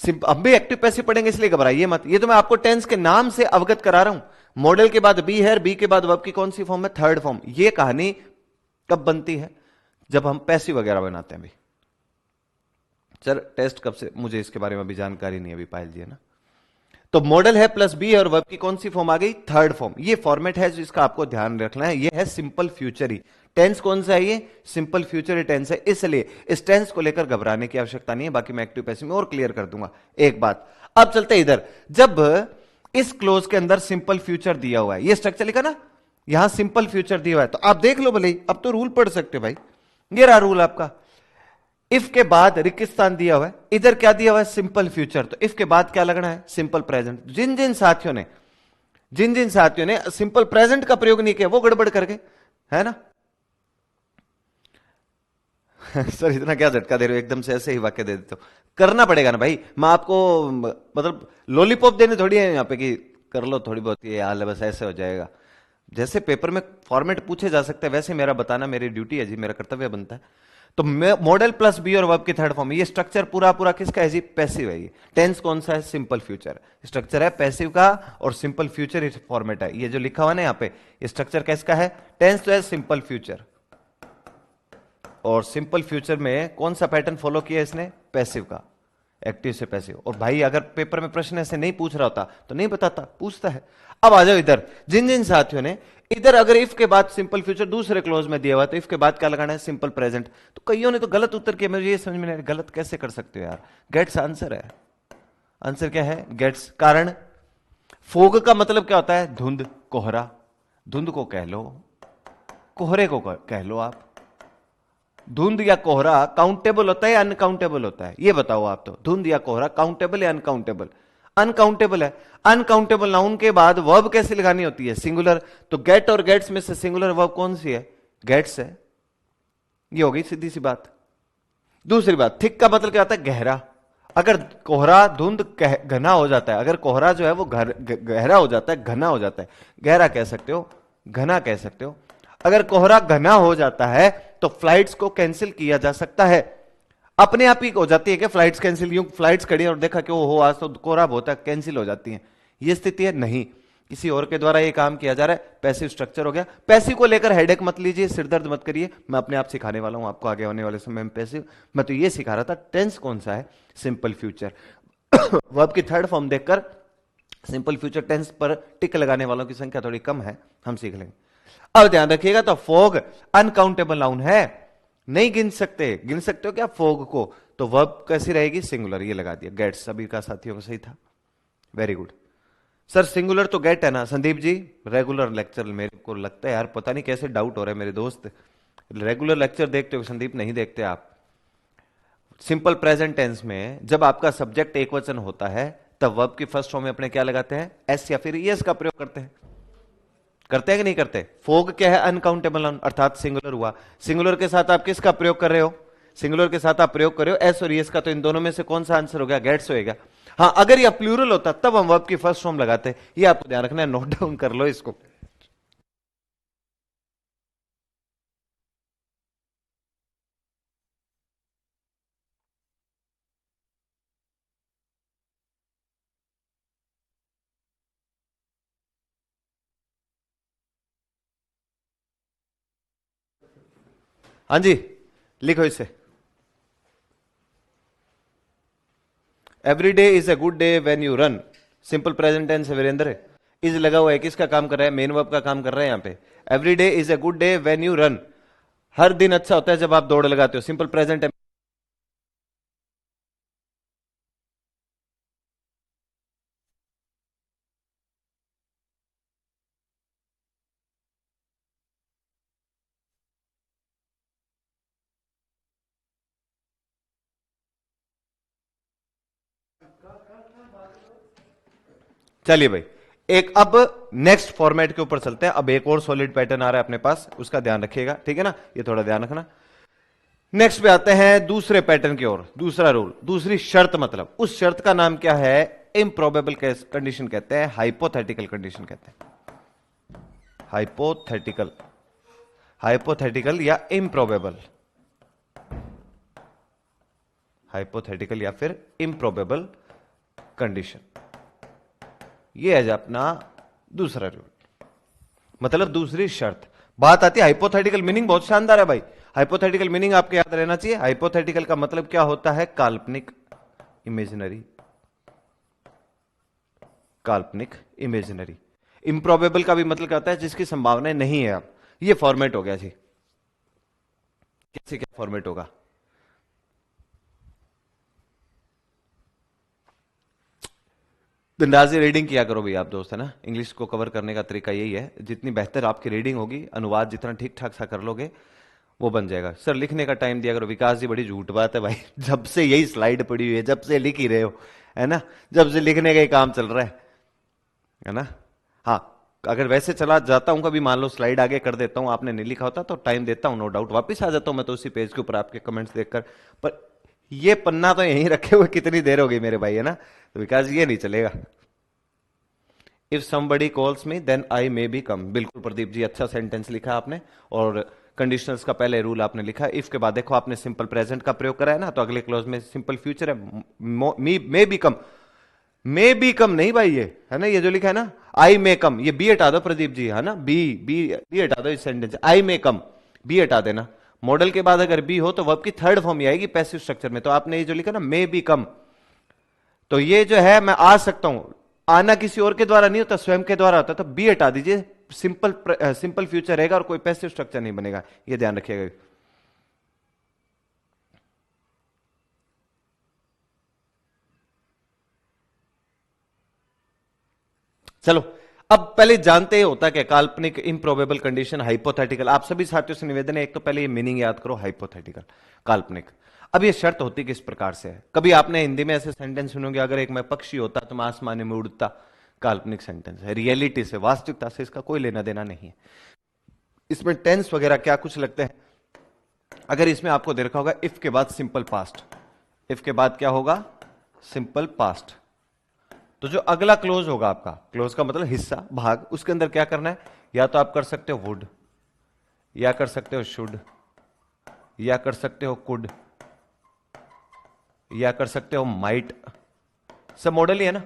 अब भी एक्टिव पैसिव पढ़ेंगे इसलिए घबराइए मत, ये तो मैं आपको टेंस के नाम से अवगत करा रहा हूं। मॉडल के बाद बी है, बी के बाद वर्ब की कौन सी फॉर्म है, थर्ड फॉर्म। ये कहानी कब बनती है, जब हम पैसिव वगैरह बनाते हैं। अभी सर टेस्ट कब से, मुझे इसके बारे में अभी जानकारी नहीं, अभी पायल जी है ना। तो मॉडल है प्लस बी है और वर्ब की कौन सी फॉर्म आ गई, थर्ड फॉर्म। ये फॉर्मेट है जिसका आपको ध्यान रखना है, ये है सिंपल फ्यूचर ही टेंस। कौन सा है ये, सिंपल फ्यूचर टेंस है, इसलिए इस टेंस को लेकर घबराने की आवश्यकता नहीं है। बाकी मैं एक्टिव पैसिव में और क्लियर कर दूंगा एक बात। अब चलते इधर, जब इस क्लोज के अंदर सिंपल फ्यूचर दिया हुआ है, ये स्ट्रक्चर लिखा ना, यहां सिंपल फ्यूचर दिया हुआ है, तो आप देख लो भले ही, अब तो रूल पढ़ सकते हो भाई। ये रहा रूल आपका। इफ के बाद रिक्तिस्थान दिया हुआ है, इधर क्या दिया हुआ है, सिंपल फ्यूचर, तो इफ के बाद क्या लगना है, सिंपल प्रेजेंट। जिन जिन साथियों ने सिंपल प्रेजेंट का प्रयोग नहीं किया वो गड़बड़ कर गए, है ना। सर इतना क्या झटका दे रहे हो, एकदम से ऐसे ही वाक्य दे देते हो। करना पड़ेगा ना भाई, मैं आपको मतलब लॉलीपॉप देने थोड़ी है यहाँ पे कि कर लो थोड़ी बहुत, ये हाल है बस ऐसे हो जाएगा। जैसे पेपर में फॉर्मेट पूछे जा सकते हैं वैसे मेरा बताना मेरी ड्यूटी है जी, मेरा कर्तव्य बनता है। तो मॉडल प्लस बी और वर्ब की थर्ड फॉर्म, ये स्ट्रक्चर पूरा पूरा किसका है जी, पैसिव है। ये टेंस कौन सा है, सिंपल फ्यूचर। स्ट्रक्चर है पैसिव का और सिंपल फ्यूचर फॉर्मेट है। ये जो लिखा हुआ ना यहाँ पे, ये स्ट्रक्चर किसका है, टेंस तो है सिंपल फ्यूचर, और सिंपल फ्यूचर में कौन सा पैटर्न फॉलो किया इसने, पैसिव का, एक्टिव से पैसिव। और भाई अगर पेपर में प्रश्न ऐसे नहीं पूछ रहा होता तो नहीं बताता, पूछता है। अब आ जाओ इधर, जिन जिन साथियों ने इधर अगर इफ के बाद सिंपल फ्यूचर दूसरे क्लोज में दिया हुआ तो इफ के बाद क्या लगाना है, सिंपल प्रेजेंट। तो कईयों ने तो गलत उत्तर किया, मुझे ये समझ में नहीं, गलत कैसे कर सकते हो यार, गेट्स आंसर है। आंसर क्या है, गेट्स। कारण फोग का मतलब क्या होता है, धुंध, कोहरा। धुंध को कह लो, कोहरे को कह लो आप। धुंध या कोहरा काउंटेबल होता है या अनकाउंटेबल होता है, ये बताओ आप। तो धुंध या कोहरा काउंटेबल या अनकाउंटेबल, अनकाउंटेबल है। अनकाउंटेबल नाउन के बाद वर्ब कैसे लगानी होती है, सिंगुलर। तो गेट और गेट्स में से सिंगुलर वर्ब कौन सी है, गेट्स है। ये हो गई सीधी सी बात। दूसरी बात, थिक का मतलब क्या होता है, गहरा। अगर कोहरा धुंध घना हो जाता है, अगर कोहरा जो है वो गहरा हो जाता है, घना हो जाता है, गहरा कह सकते हो, घना कह सकते हो। अगर कोहरा घना हो जाता है तो फ्लाइट्स को कैंसिल किया जा सकता है, अपने आप ही हो जाती है क्या फ्लाइट्स कैंसिल, यूं फ्लाइट्स खड़ी और देखा कि वो हो आज तो कोहरा बहुत है, कैंसिल हो जाती है, ये स्थिति है नहीं, किसी और के द्वारा ये काम किया जा रहा है, पैसिव स्ट्रक्चर हो गया। पैसिव को लेकर हेडेक मत लीजिए, सिरदर्द मत करिए, मैं अपने आप सिखाने वाला हूं आपको आगे आने वाले समय में पैसिव। मैं तो ये सिखा रहा था टेंस कौन सा है, सिंपल फ्यूचर। वर्ब की थर्ड फॉर्म देखकर सिंपल फ्यूचर टेंस पर टिक लगाने वालों की संख्या थोड़ी कम है, हम सीख लेंगे। अब ध्यान रखिएगा, तो फॉग अनकाउंटेबल नाउन है, नहीं गिन सकते। गिन सकते हो क्या फॉग को, तो वर्ब कैसी रहेगी, सिंगुलर, ये लगा दिया। गेट सभी का साथियों को सही था, वेरी गुड। सर सिंगुलर तो गेट है ना संदीप जी, रेगुलर लेक्चर मेरे को लगता है यार, पता नहीं कैसे डाउट हो रहा है मेरे दोस्त, रेगुलर लेक्चर देखते हो संदीप, नहीं देखते आप। सिंपल प्रेजेंट टेंस में जब आपका सब्जेक्ट एक वचन होता है तब वर्ब की फर्स्ट फॉर्म में अपने क्या लगाते हैं, एस या फिर यस का प्रयोग करते हैं। करते हैं कि नहीं करते। फोग क्या है, अनकाउंटेबल नाउन, अर्थात सिंगुलर हुआ। सिंगुलर के साथ आप किसका प्रयोग कर रहे हो, सिंगुलर के साथ आप प्रयोग कर रहे हो एस और यस का, तो इन दोनों में से कौन सा आंसर हो गया, गेट्स होएगा। हाँ अगर यह प्लूरल होता तब हम वर्ब की फर्स्ट फॉर्म लगाते हैं, ये आपको ध्यान रखना है, नोट डाउन कर लो इसको। हाँ जी, लिखो इसे। Every day is a good day when you run, simple present tense है वीरेंद्र। इज लगा हुआ है, किसका काम कर रहा है, मेन वर्ब का काम कर रहा है यहां पे। Every day is a good day when you run, हर दिन अच्छा होता है जब आप दौड़ लगाते हो, सिंपल प्रेजेंट है। चलिए भाई, एक अब नेक्स्ट फॉर्मेट के ऊपर चलते हैं। अब एक और सॉलिड पैटर्न आ रहा है अपने पास, उसका ध्यान रखिएगा, ठीक है ना, ये थोड़ा ध्यान रखना। नेक्स्ट पे आते हैं दूसरे पैटर्न की ओर, दूसरा रूल, दूसरी शर्त, मतलब उस शर्त का नाम क्या है, इम्प्रोबेबल कंडीशन कहते हैं, हाइपोथेटिकल कंडीशन कहते हैं। हाइपोथेटिकल, हाइपोथेटिकल या इम्प्रोबेबल, हाइपोथेटिकल या फिर इम्प्रोबेबल कंडीशन, ये है अपना दूसरा रूल, मतलब दूसरी शर्त। बात आती है हाइपोथेटिकल, मीनिंग बहुत शानदार है भाई। हाइपोथेटिकल मीनिंग आपके याद रहना चाहिए। हाइपोथेटिकल का मतलब क्या होता है, काल्पनिक, इमेजिनरी, काल्पनिक, इमेजिनरी। इंप्रोबेबल का भी मतलब क्या होता है, जिसकी संभावना नहीं है। अब ये फॉर्मेट हो गया जी, कैसे क्या फॉर्मेट होगा, अंदाजी रीडिंग किया करो भाई आप दोस्त, है ना। इंग्लिश को कवर करने का तरीका यही है, जितनी बेहतर आपकी रीडिंग होगी, अनुवाद जितना ठीक ठाक सा कर लोगे, वो बन जाएगा। सर लिखने का टाइम दिया करो। विकास जी बड़ी झूठ बात है भाई, जब से यही स्लाइड पड़ी हुई है, जब से लिख ही रहे हो, है ना, जब से लिखने का ही काम चल रहा है ना। हाँ, अगर वैसे चला जाता हूं कभी, मान लो स्लाइड आगे कर देता हूं, आपने नहीं लिखा होता तो टाइम देता हूं, नो डाउट वापस आ जाता हूं मैं तो उसी पेज के ऊपर आपके कमेंट्स देखकर। पर ये पन्ना तो यहीं रखे हुए कितनी देर हो गई मेरे भाई, है ना। तो विकास ये नहीं चलेगा। If somebody calls me then I may be come। बिल्कुल प्रदीप जी, अच्छा सेंटेंस लिखा आपने। और कंडीशनल्स का पहले रूल आपने लिखा। इफ के बाद देखो आपने सिंपल प्रेजेंट का प्रयोग करा है ना, तो अगले क्लोज में सिंपल फ्यूचर है, may be come. May be कम नहीं भाई, ये है ना, ये जो लिखा है ना, आई मे कम, ये बी हटा दो प्रदीप जी, है ना, बी हटा दो इस सेंटेंस, आई मे कम, बी हटा देना। मॉडल के बाद अगर बी हो तो वर्ब की थर्ड फॉर्म ही आएगी पैसिव स्ट्रक्चर में। तो आपने ये जो लिखा ना, मे बी कम, तो ये जो है मैं आ सकता हूं, आना किसी और के द्वारा नहीं होता, स्वयं के द्वारा होता। तो बी हटा दीजिए, सिंपल फ्यूचर रहेगा और कोई पैसिव स्ट्रक्चर नहीं बनेगा, ये ध्यान रखिएगा। चलो, अब पहले जानते हैं होता क्या काल्पनिक, इम्प्रोबेबल कंडीशन, हाइपोथेटिकल। आप सभी साथियों से निवेदन है, एक तो पहले ये मीनिंग याद करो, हाइपोथेटिकल, काल्पनिक। अब ये शर्त होती किस प्रकार से है, कभी आपने हिंदी में ऐसे सेंटेंस सुनोगे, अगर एक मैं पक्षी होता तो मैं आसमान में उड़ता, काल्पनिक सेंटेंस है। रियलिटी से, वास्तविकता से इसका कोई लेना देना नहीं है। इसमें टेंस वगैरह क्या कुछ लगते हैं। अगर इसमें आपको देखा होगा इफ के बाद सिंपल पास्ट, इफ के बाद क्या होगा, सिंपल पास्ट। तो जो अगला क्लोज होगा आपका, क्लोज का मतलब हिस्सा, भाग, उसके अंदर क्या करना है, या तो आप कर सकते हो वुड, या कर सकते हो शुड, या कर सकते हो कुड, या कर सकते हो माइट। सब मॉडल ही है ना।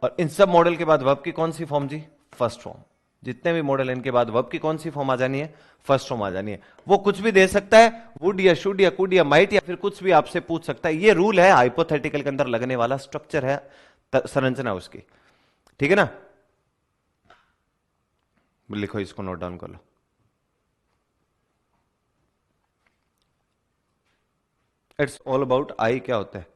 और इन सब मॉडल के बाद वर्ब की कौन सी फॉर्म जी, फर्स्ट फॉर्म। जितने भी मॉडल इनके बाद वर्ब की कौन सी फॉर्म आ जानी है, फर्स्ट फॉर्म आ जानी है। वो कुछ भी दे सकता है, वुड या शुड या कुड या माइट, या फिर कुछ भी आपसे पूछ सकता है। ये रूल है हाइपोथेटिकल के अंदर लगने वाला, स्ट्रक्चर है, संरचना उसकी, ठीक है ना। लिखो, इसको नोट डाउन कर लो। इट्स ऑल अबाउट आई क्या होता है,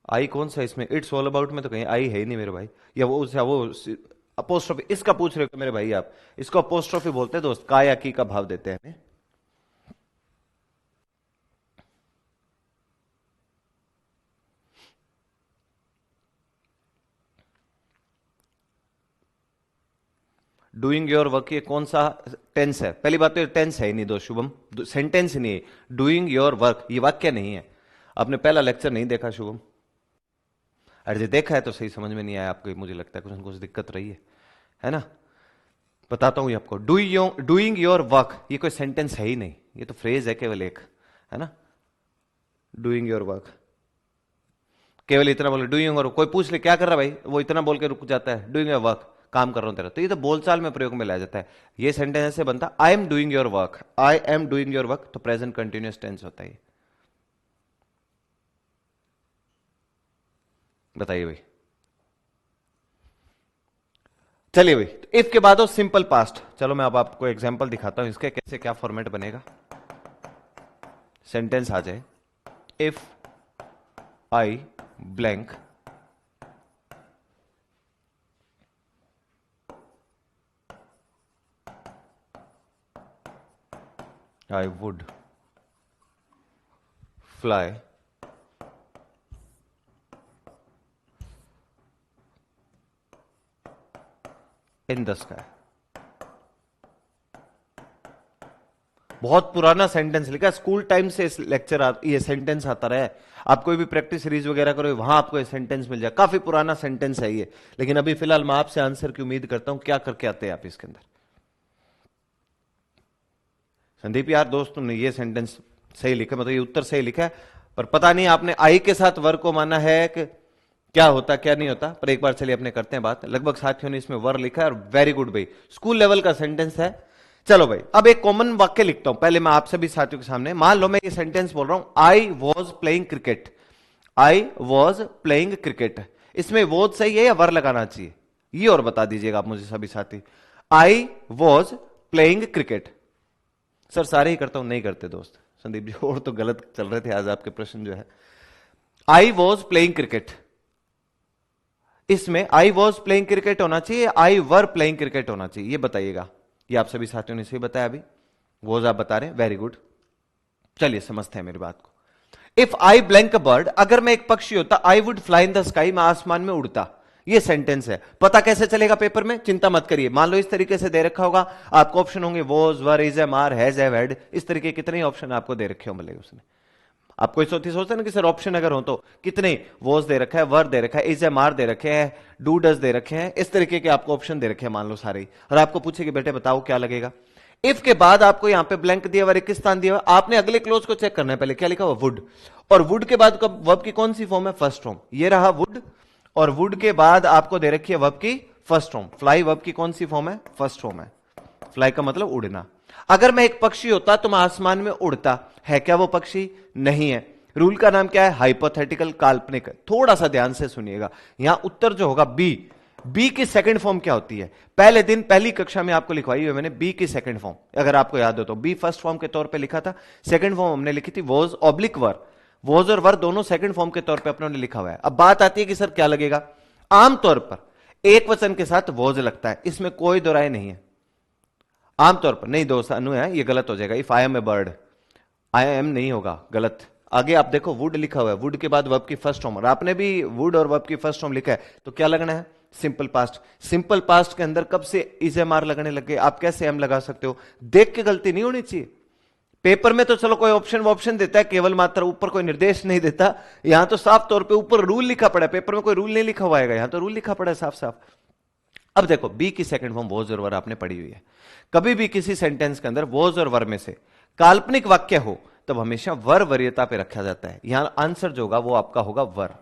आई कौन सा इसमें, इट्स ऑल अबाउट में तो कहीं आई है ही नहीं मेरे भाई। या वो अपोस्ट्रोफी, इसका पूछ रहे हो मेरे भाई आप, इसको अपोस्ट्रोफी बोलते हैं दोस्त, का या की का भाव देते हैं हमें। डूइंग योर वर्क, ये कौन सा टेंस है, पहली बात तो ये टेंस है ही नहीं दोस्त शुभम, सेंटेंस नहीं है। डूइंग योर वर्क ये वाक्य नहीं है। आपने पहला लेक्चर नहीं देखा शुभम, अरे जो देखा है तो सही समझ में नहीं आया आपको, मुझे लगता है कुछ ना कुछ दिक्कत रही है ना। बताता हूं ये आपको, डूइंग योर वर्क ये कोई सेंटेंस है ही नहीं, ये तो फ्रेज है केवल एक, है ना। डूइंग योर वर्क, केवल इतना बोले डूइंग, और कोई पूछ ले क्या कर रहा भाई, वो इतना बोल के रुक जाता है, डूइंग योर वर्क, काम कर रहा हूं तेरा। तो ये तो बोलचाल में प्रयोग में लाया जाता है। ये सेंटेंस ऐसे बनता, I am doing your work, I am doing your work, तो प्रेजेंट कंटिन्यूअस टेंस होता है। बताइए भाई। चलिए भाई, तो इफ के बाद हो सिंपल पास्ट। चलो मैं अब आपको एग्जांपल दिखाता हूं इसके, कैसे क्या फॉर्मेट बनेगा। सेंटेंस आ जाए, if I blank I would fly in the sky। बहुत पुराना सेंटेंस लिखा, स्कूल टाइम से इस लेक्चर ये सेंटेंस आता रहा है। आप कोई भी प्रैक्टिस सीरीज वगैरह करो, वहां आपको ये सेंटेंस मिल जाए। काफी पुराना सेंटेंस है ये, लेकिन अभी फिलहाल मैं आपसे आंसर की उम्मीद करता हूं। क्या करके आते हैं आप इसके अंदर। संदीप यार दोस्त, तुमने ये सेंटेंस सही लिखा, मतलब ये उत्तर सही लिखा है, पर पता नहीं आपने आई के साथ वर को माना है कि क्या होता क्या नहीं होता। पर एक बार चलिए अपने करते हैं बात। लगभग साथियों ने इसमें वर लिखा है, और वेरी गुड भाई, स्कूल लेवल का सेंटेंस है। चलो भाई, अब एक कॉमन वाक्य लिखता हूं पहले मैं आप सभी साथियों के सामने। मान लो मैं ये सेंटेंस बोल रहा हूं, I was playing cricket, I was playing cricket. इसमें वॉज सही है या वर लगाना चाहिए, ये और बता दीजिएगा आप मुझे सभी साथी। I was playing cricket, sir सारे ही करता हूं, नहीं करते दोस्त संदीप जी, और तो गलत चल रहे थे आज आपके प्रश्न जो है। आई वॉज प्लेइंग क्रिकेट, इसमें आई वॉज प्लेइंग क्रिकेट होना चाहिए, आई वर प्लेइंग क्रिकेट होना चाहिए, ये बताइएगा। ये आप सभी साथियों ने सही बताया अभी, वॉज आप बता रहे हैं, वेरी गुड। चलिए समझते हैं मेरी बात को। इफ आई ब्लैंक बर्ड, अगर मैं एक पक्षी होता, आई would fly in the sky, मैं आसमान में उड़ता। ये सेंटेंस है। पता कैसे चलेगा पेपर में, चिंता मत करिए। मान लो इस तरीके से दे रखा होगा, आपको ऑप्शन होंगे was, were, is, am, are, has, have, had, इस तरीके कितने ऑप्शन आपको दे रखे हो मिलेगा उसने। आपको इस सोचते ना कि सर ऑप्शन अगर हो तो कितने, वॉज दे रखा है, वर दे रखा है, इज, एम, आर दे रखे हैं, डू, डज दे रखे हैं, इस तरीके के आपको ऑप्शन दे रखे हैं मान लो सारे ही। और आपको पूछे कि बेटे बताओ क्या लगेगा। इफ के बाद आपको यहां पे ब्लैंक दिया हुआ, रिक्तस्थान दिया हुआ, आपने अगले क्लोज को चेक करना है। पहले क्या लिखा हुआ, वुड, और वुड के बाद वर्ब की कौन सी फॉर्म है, फर्स्ट फॉर्म। ये रहा वुड, और वुड के बाद आपको दे रखी है वर्ब की फर्स्ट फॉर्म। फ्लाई वर्ब की कौन सी फॉर्म है, फर्स्ट फॉर्म है। फ्लाई का मतलब उड़ना। अगर मैं एक पक्षी होता तो मैं आसमान में उड़ता, है क्या वो पक्षी, नहीं है। रूल का नाम क्या है, हाइपोथेटिकल, काल्पनिक। थोड़ा सा ध्यान से सुनिएगा, यहां उत्तर जो होगा बी। बी की सेकंड फॉर्म क्या होती है, पहले दिन पहली कक्षा में आपको लिखवाई हुई मैंने बी की सेकंड फॉर्म, अगर आपको याद हो तो। बी फर्स्ट फॉर्म के तौर पे लिखा था, सेकंड फॉर्म हमने लिखी थी वॉज ऑब्लिक वर। वॉज और वर दोनों सेकंड फॉर्म के तौर पे अपनों ने लिखा हुआ है। अब बात आती है कि सर क्या लगेगा। आमतौर पर एक वचन के साथ वॉज लगता है, इसमें कोई दो राय नहीं है। आमतौर पर नहीं, दोस्त अनु है, ये गलत हो जाएगा। If I am a bird, I am नहीं होगा, गलत। आगे आप देखो वुड लिखा हुआ है, वुड के बाद वर्ब की फर्स्ट फॉर्म, और आपने भी वुड और वर्ब की फर्स्ट फॉर्म लिखा है, तो क्या लगना है, सिंपल पास्ट। सिंपल पास्ट के अंदर कब से इज, एम, आर लगने लगे, आप कैसे एम लगा सकते हो। देख के गलती नहीं होनी चाहिए। पेपर में तो चलो कोई ऑप्शन देता है, केवल मात्र ऊपर कोई निर्देश नहीं देता। यहां तो साफ तौर पे ऊपर रूल लिखा पड़ा है, पेपर में कोई रूल नहीं लिखा हुआ है, यहां तो रूल लिखा पड़ा है साफ साफ। अब देखो बी की सेकंड फॉर्म वॉज और वर आपने पढ़ी हुई है। कभी भी किसी सेंटेंस के अंदर वॉज और वर में से काल्पनिक वाक्य हो तब हमेशा वर वरीयता पे रखा जाता है। यहां आंसर जो होगा वो आपका होगा वर।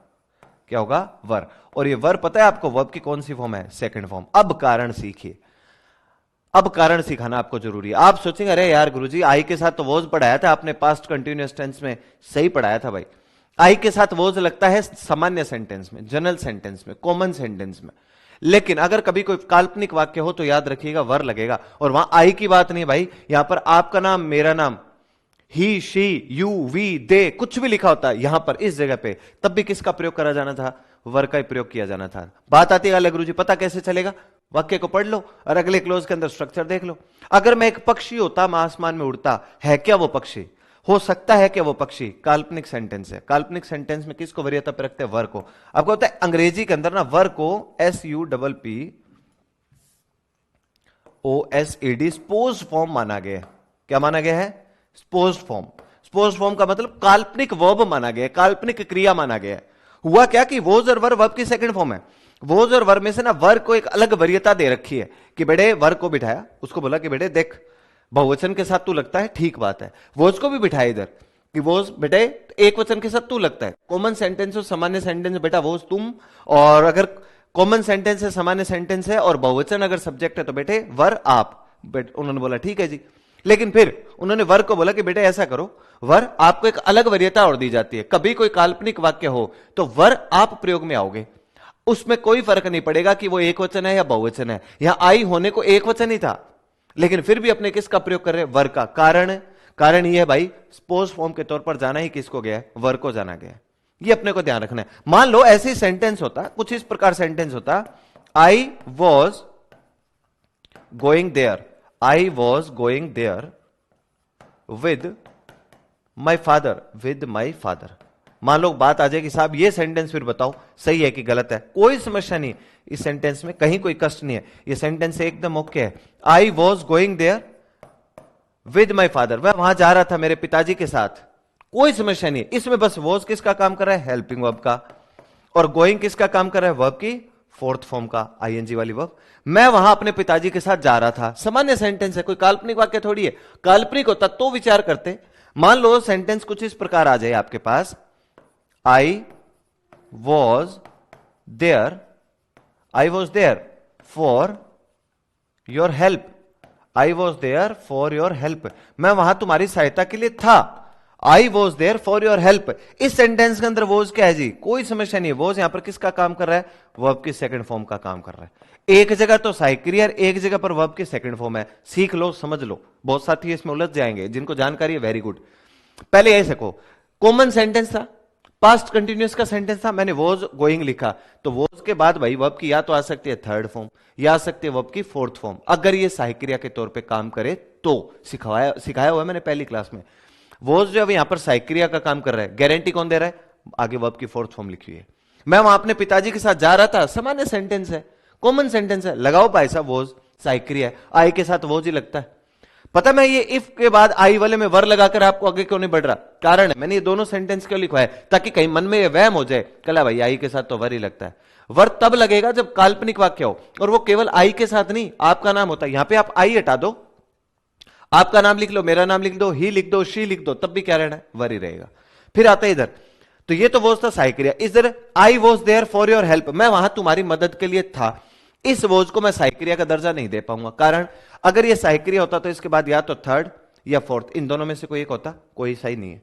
क्या होगा, वर। और ये वर पता है आपको वर्ब की कौन सी फॉर्म है, सेकंड फॉर्म। अब कारण सीखिए, अब कारण सिखाना आपको जरूरी है। आप सोचेंगे अरे यार गुरुजी आई के साथ तो वॉज पढ़ाया था आपने पास्ट कंटिन्यूअस टेंस में, सही पढ़ाया था भाई। आई के साथ वॉज लगता है सामान्य सेंटेंस में, जनरल सेंटेंस में, कॉमन सेंटेंस में। लेकिन अगर कभी कोई काल्पनिक वाक्य हो तो याद रखिएगा वर लगेगा। और वहां आई की बात नहीं भाई, यहां पर आपका नाम, मेरा नाम, ही, शी, यू, वी, दे, कुछ भी लिखा होता है यहां पर इस जगह पे, तब भी किसका प्रयोग करा जाना था, वर का ही प्रयोग किया जाना था। बात आती है गुरुजी पता कैसे चलेगा, वाक्य को पढ़ लो और अगले क्लोज के अंदर स्ट्रक्चर देख लो। अगर मैं एक पक्षी होता, मैं आसमान में उड़ता, है क्या वो पक्षी, हो सकता है क्या वो पक्षी, काल्पनिक सेंटेंस है। काल्पनिक सेंटेंस में किसको वरीयता पर रखते हैं, वर को। आपको होता है अंग्रेजी के अंदर ना वर को SUPPOSED स्पोज फॉर्म माना गया है। क्या माना गया है, स्पोज फॉर्म। स्पोज फॉर्म का मतलब काल्पनिक वर्ब माना गया है, काल्पनिक क्रिया माना गया है। हुआ क्या कि वोज और वर वर्ब की सेकंड फॉर्म है। वोज और वर में से ना वर को एक अलग वरीयता दे रखी है कि बेटे, वर को बिठाया, उसको बोला कि बेटे देख बहुवचन के साथ तू लगता है, ठीक बात है। वोज को भी बिठाया इधर कि वोज बेटे एक वचन के साथ तू लगता है। कॉमन सेंटेंस और सामान्य सेंटेंस बेटा वोज तुम, और अगर कॉमन सेंटेंस है, सामान्य सेंटेंस है और बहुवचन अगर सब्जेक्ट है तो बेटे वर आप। उन्होंने बोला ठीक है जी। लेकिन फिर उन्होंने वर को बोला कि बेटे ऐसा करो, वर आपको एक अलग वरीयता और दी जाती है। कभी कोई काल्पनिक वाक्य हो तो वर आप प्रयोग में आओगे, उसमें कोई फर्क नहीं पड़ेगा कि वो एक वचन है या बहुवचन है। यहां आई होने को एक वचन ही था, लेकिन फिर भी अपने किसका प्रयोग कर रहे हैं, वर का। कारण यह है भाई, स्पोज फॉर्म के तौर पर जाना ही किसको गया है, वर को जाना गया है। ये अपने को ध्यान रखना है। मान लो ऐसे ही सेंटेंस होता, कुछ इस प्रकार सेंटेंस होता, I was going there, I was going there with my father, with my father. मान लो बात आ जाएगी साहब ये सेंटेंस फिर बताओ सही है कि गलत है। कोई समस्या नहीं, इस सेंटेंस में कहीं कोई कष्ट नहीं है, ये सेंटेंस एकदम ओके है। I was going there with my father, मैं वहां जा रहा था मेरे पिताजी के साथ, कोई समस्या नहीं। इसमें बस वॉज किसका काम कर रहा है, हेल्पिंग वर्ब का, और गोइंग किसका काम कर रहा है, वर्ब की फोर्थ फॉर्म का, आईएनजी वाली वर्ब। मैं वहां अपने पिताजी के साथ जा रहा था, सामान्य सेंटेंस है, कोई काल्पनिक वाक्य थोड़ी है। काल्पनिक होता तो विचार करते। मान लो सेंटेंस कुछ इस प्रकार आ जाए आपके पास, I was there, I was there for your help, I was there for your help, मैं वहां तुम्हारी सहायता के लिए था। I was there for your help, इस सेंटेंस के अंदर वॉज क्या है जी, कोई समस्या नहीं है। वॉज यहां पर किसका काम कर रहा है, वर्ब की सेकंड फॉर्म का काम कर रहा है। एक जगह तो सहायक क्रिया, एक जगह पर वर्ब की सेकंड फॉर्म है। सीख लो, समझ लो, बहुत साथी इसमें उलझ जाएंगे, जिनको जानकारी है वेरी गुड। पहले यही सको, कॉमन सेंटेंस था, पास्ट कंटिन्यूअस का सेंटेंस था, मैंने वॉज गोइंग लिखा, तो वॉज के बाद भाई वर्ब की या तो आ सकती है थर्ड फॉर्म या आ सकती है वर्ब की फोर्थ फॉर्म, अगर ये सहायक क्रिया के तौर पे काम करे तो। सिखाया हुआ है मैंने पहली क्लास में। वॉज जो है यहां पर सहायक क्रिया का काम कर रहा है, गारंटी कौन दे रहा है? आगे वर्ब की फोर्थ फॉर्म लिखी हुई है। मैं वहां अपने पिताजी के साथ जा रहा था, सामान्य सेंटेंस है, कॉमन सेंटेंस है, लगाओ भाई साहब वॉज सहायक क्रिया है, आई के साथ वॉज ही लगता है। पता मैं ये इफ के बाद आई वाले में वर लगाकर आपको आगे क्यों नहीं बढ़ रहा? कारण है मैंने ये दोनों सेंटेंस क्यों लिखवाया, ताकि कहीं मन में ये वहम हो जाए, कला भाई आई के साथ तो वर ही लगता है। वर तब लगेगा जब काल्पनिक वाक्य हो, और वो केवल आई के साथ नहीं, आपका नाम होता है। यहां पे आप आई हटा दो, आपका नाम लिख लो, मेरा नाम लिख दो, ही लिख दो, शी लिख दो, तब भी क्या रहना है? वर ही रहेगा। फिर आता है इधर, तो ये तो वॉज था सहायक क्रिया। इधर I was there for your help, मैं वहां तुम्हारी मदद के लिए था। इस वॉज को मैं सहायक क्रिया का दर्जा नहीं दे पाऊंगा, कारण अगर ये सहायक क्रिया होता तो इसके बाद या तो थर्ड या फोर्थ, इन दोनों में से कोई एक होता, कोई सही नहीं है।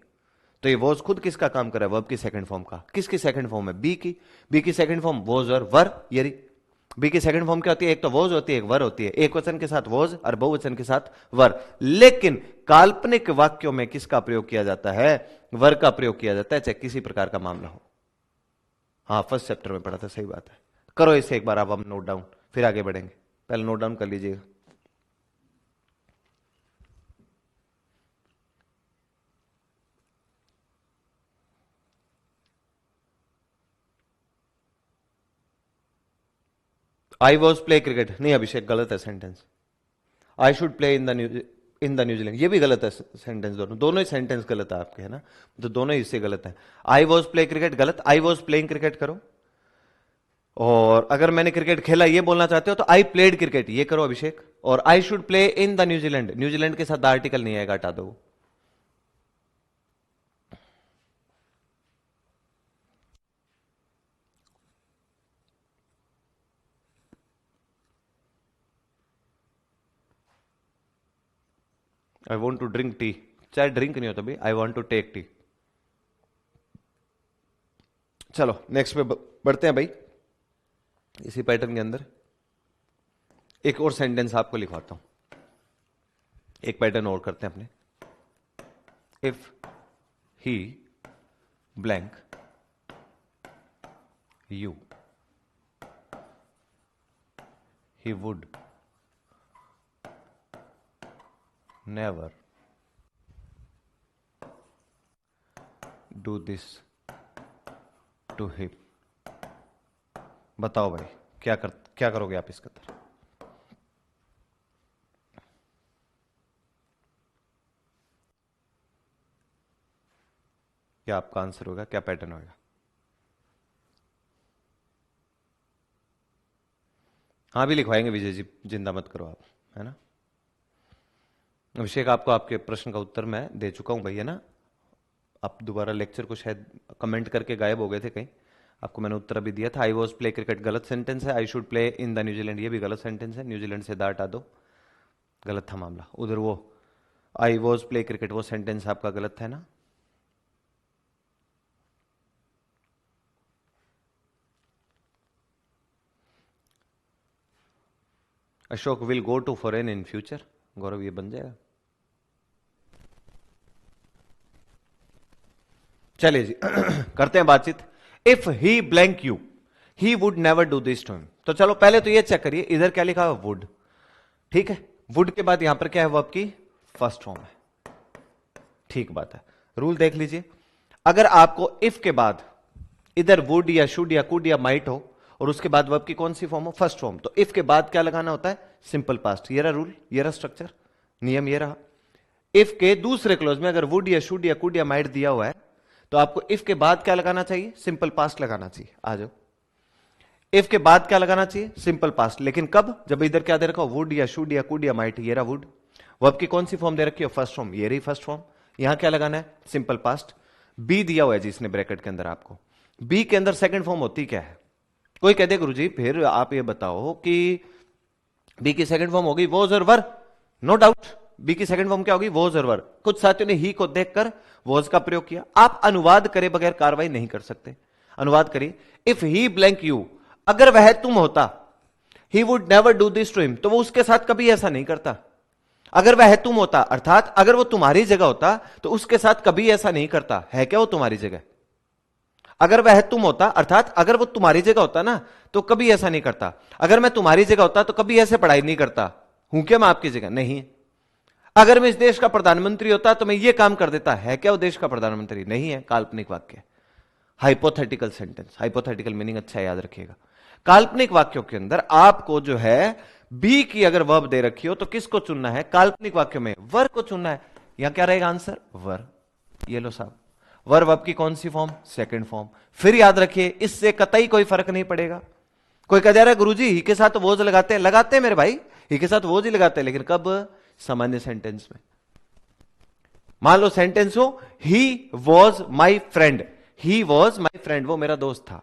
तो ये वॉज खुद किसका काम कर रहा है? वर्ब की सेकंड फॉर्म का। किसकी सेकंड फॉर्म है? बी की। बी की सेकंड फॉर्म वॉज और वर, ये बी की सेकंड फॉर्म क्या होती है? एक तो वॉज होती है, एक वर होती है। एक वचन के साथ वॉज और बहुवचन के साथ वर। लेकिन काल्पनिक वाक्यों में किसका प्रयोग किया जाता है? वर का प्रयोग किया जाता है, चाहे किसी प्रकार का मामला हो। हाँ, फर्स्ट चैप्टर में पढ़ा था, सही बात है। करो इसे एक बार आप हम नोट डाउन, फिर आगे बढ़ेंगे। पहले नोट डाउन कर लीजिएगा। आई वॉज प्ले क्रिकेट, नहीं अभिषेक, गलत है sentence. I should play in the New Zealand, ये भी गलत है सेंटेंस। दोनों ही सेंटेंस गलत है आपके, है ना? तो दोनों ही इससे गलत है। आई वॉज प्ले क्रिकेट गलत, आई वॉज प्लेइंग क्रिकेट करो। और अगर मैंने क्रिकेट खेला ये बोलना चाहते हो तो आई प्लेड क्रिकेट, ये करो अभिषेक। और I should play in the New Zealand, New Zealand के साथ आर्टिकल नहीं आएगा, हटा दो। I want to drink tea, चाहे ड्रिंक नहीं हो तो भी I want to take tea. चलो नेक्स्ट पे बढ़ते हैं भाई। इसी पैटर्न के अंदर एक और सेंटेंस आपको लिखवाता हूं, एक पैटर्न और करते हैं अपने। If he blank you, he would never do this to him। बताओ भाई क्या करोगे आप इसके अंदर? क्या आपका आंसर होगा? क्या पैटर्न होगा? हाँ भी लिखवाएंगे विजय जी, जिंदा मत करो आप, है ना? अभिषेक आपको आपके प्रश्न का उत्तर मैं दे चुका हूं भाई, है ना? आप दोबारा लेक्चर को शायद कमेंट करके गायब हो गए थे कहीं, आपको मैंने उत्तर अभी दिया था। आई वॉज प्ले क्रिकेट गलत सेंटेंस है, आई should play in the New Zealand ये भी गलत सेंटेंस है, न्यूजीलैंड से दा हटा दो, गलत था मामला। उधर वो आई वॉज प्ले क्रिकेट वो सेंटेंस आपका गलत है ना? Ashok will go to foreign in future, Gaurav ये बन जाएगा। चलिए जी करते हैं बातचीत। If he blank you, he would never do this to him. तो चलो पहले तो ये चेक करिए, इधर क्या लिखा है? वुड। ठीक है, वुड के बाद यहां पर क्या है? वर्ब की फर्स्ट फॉर्म है। ठीक बात है, रूल देख लीजिए। अगर आपको इफ के बाद इधर वुड या शुड या कुड या माइट हो और उसके बाद वर्ब की कौन सी फॉर्म हो? फर्स्ट फॉर्म, तो इफ के बाद क्या लगाना होता है? Simple past. ये रहा रूल, ये रहा स्ट्रक्चर, नियम ये रहा। इफ के दूसरे क्लोज में अगर वुड या शुड या कुड या माइट दिया हुआ है तो आपको इफ के बाद क्या लगाना चाहिए? सिंपल पास्ट लगाना चाहिए। आ जाओ, इफ के बाद क्या लगाना चाहिए? Simple past. लेकिन कब? जब इधर क्या दे रखा हो? वुड या शुड या कुड या माइट, ये रहा वुड। वर्ब की कौन सी फॉर्म दे रखी हो? फर्स्ट फॉर्म, ये रही फर्स्ट फॉर्म। यहां क्या लगाना है? Simple past. बी दिया हुआ है जिसने ब्रैकेट के अंदर आपको, बी के अंदर सेकंड फॉर्म होती क्या है? कोई कह दे गुरुजी फिर आप ये बताओ कि बी की सेकंड फॉर्म होगी वॉज और वर। नो डाउट बी की सेकंड फॉर्म क्या होगी? वॉज और वर। कुछ साथियों ने ही को देखकर वॉज का प्रयोग किया। आप अनुवाद करे बगैर कार्रवाई नहीं कर सकते। अनुवाद करिए, इफ ही ब्लैंक यू, अगर वह तुम होता, he would never do this to him, तो वो उसके साथ कभी ऐसा नहीं करता। अगर वह तुम होता, अर्थात अगर वो तुम्हारी जगह होता तो उसके साथ कभी ऐसा नहीं करता। है क्या वो तुम्हारी जगह? अगर वह तुम होता, अर्थात अगर वो तुम्हारी जगह होता ना तो कभी ऐसा नहीं करता। अगर मैं तुम्हारी जगह होता तो कभी ऐसे पढ़ाई नहीं करता। हूं क्या मैं आपकी जगह? नहीं। अगर मैं इस देश का प्रधानमंत्री होता तो मैं ये काम कर देता। है क्या वो देश का प्रधानमंत्री? नहीं है। काल्पनिक वाक्य, हाइपोथेटिकल सेंटेंस। हाइपोथेटिकल मीनिंग अच्छा याद रखिएगा। काल्पनिक वाक्यों के अंदर आपको जो है बी की अगर वर्ब दे रखी हो तो किसको चुनना है? काल्पनिक वाक्यों में वर को चुनना है। यहां क्या रहेगा आंसर? वर। ये लो साहब, वर वर्ब की कौन सी फॉर्म? Second form. फिर याद रखिए इससे कतई कोई फर्क नहीं पड़ेगा। कोई कह जा रहा है गुरुजी ही के साथ वोज लगाते हैं, लगाते हैं मेरे भाई, ही के साथ वोज ही लगाते हैं, लेकिन कब? सामान्य सेंटेंस में। मान लो सेंटेंस हो he was my friend, he was my friend, वो मेरा दोस्त था।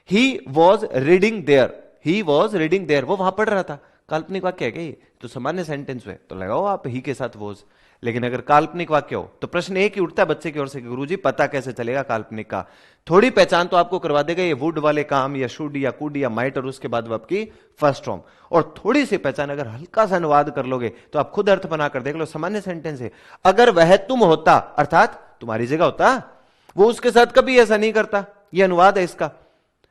He was reading there, he was reading there, वो वहां पढ़ रहा था। काल्पनिक वाक्य है क्या ये? तो सामान्य सेंटेंस में तो लगाओ आप ही के साथ वॉज। लेकिन अगर काल्पनिक वाक्य हो तो प्रश्न एक ही उठता है बच्चे की ओर से कि गुरुजी पता कैसे चलेगा काल्पनिक का? थोड़ी पहचान तो आपको करवा देगा ये वुड वाले काम या शुड या कुड या माइट और उसके बाद आपकी फर्स्ट फॉर्म। और थोड़ी सी पहचान अगर हल्का सा अनुवाद कर लोगे तो आप खुद अर्थ बनाकर देख लो। सामान्य सेंटेंस है। अगर वह तुम होता, अर्थात तुम्हारी जगह होता, वो उसके साथ कभी ऐसा नहीं करता। यह अनुवाद है इसका।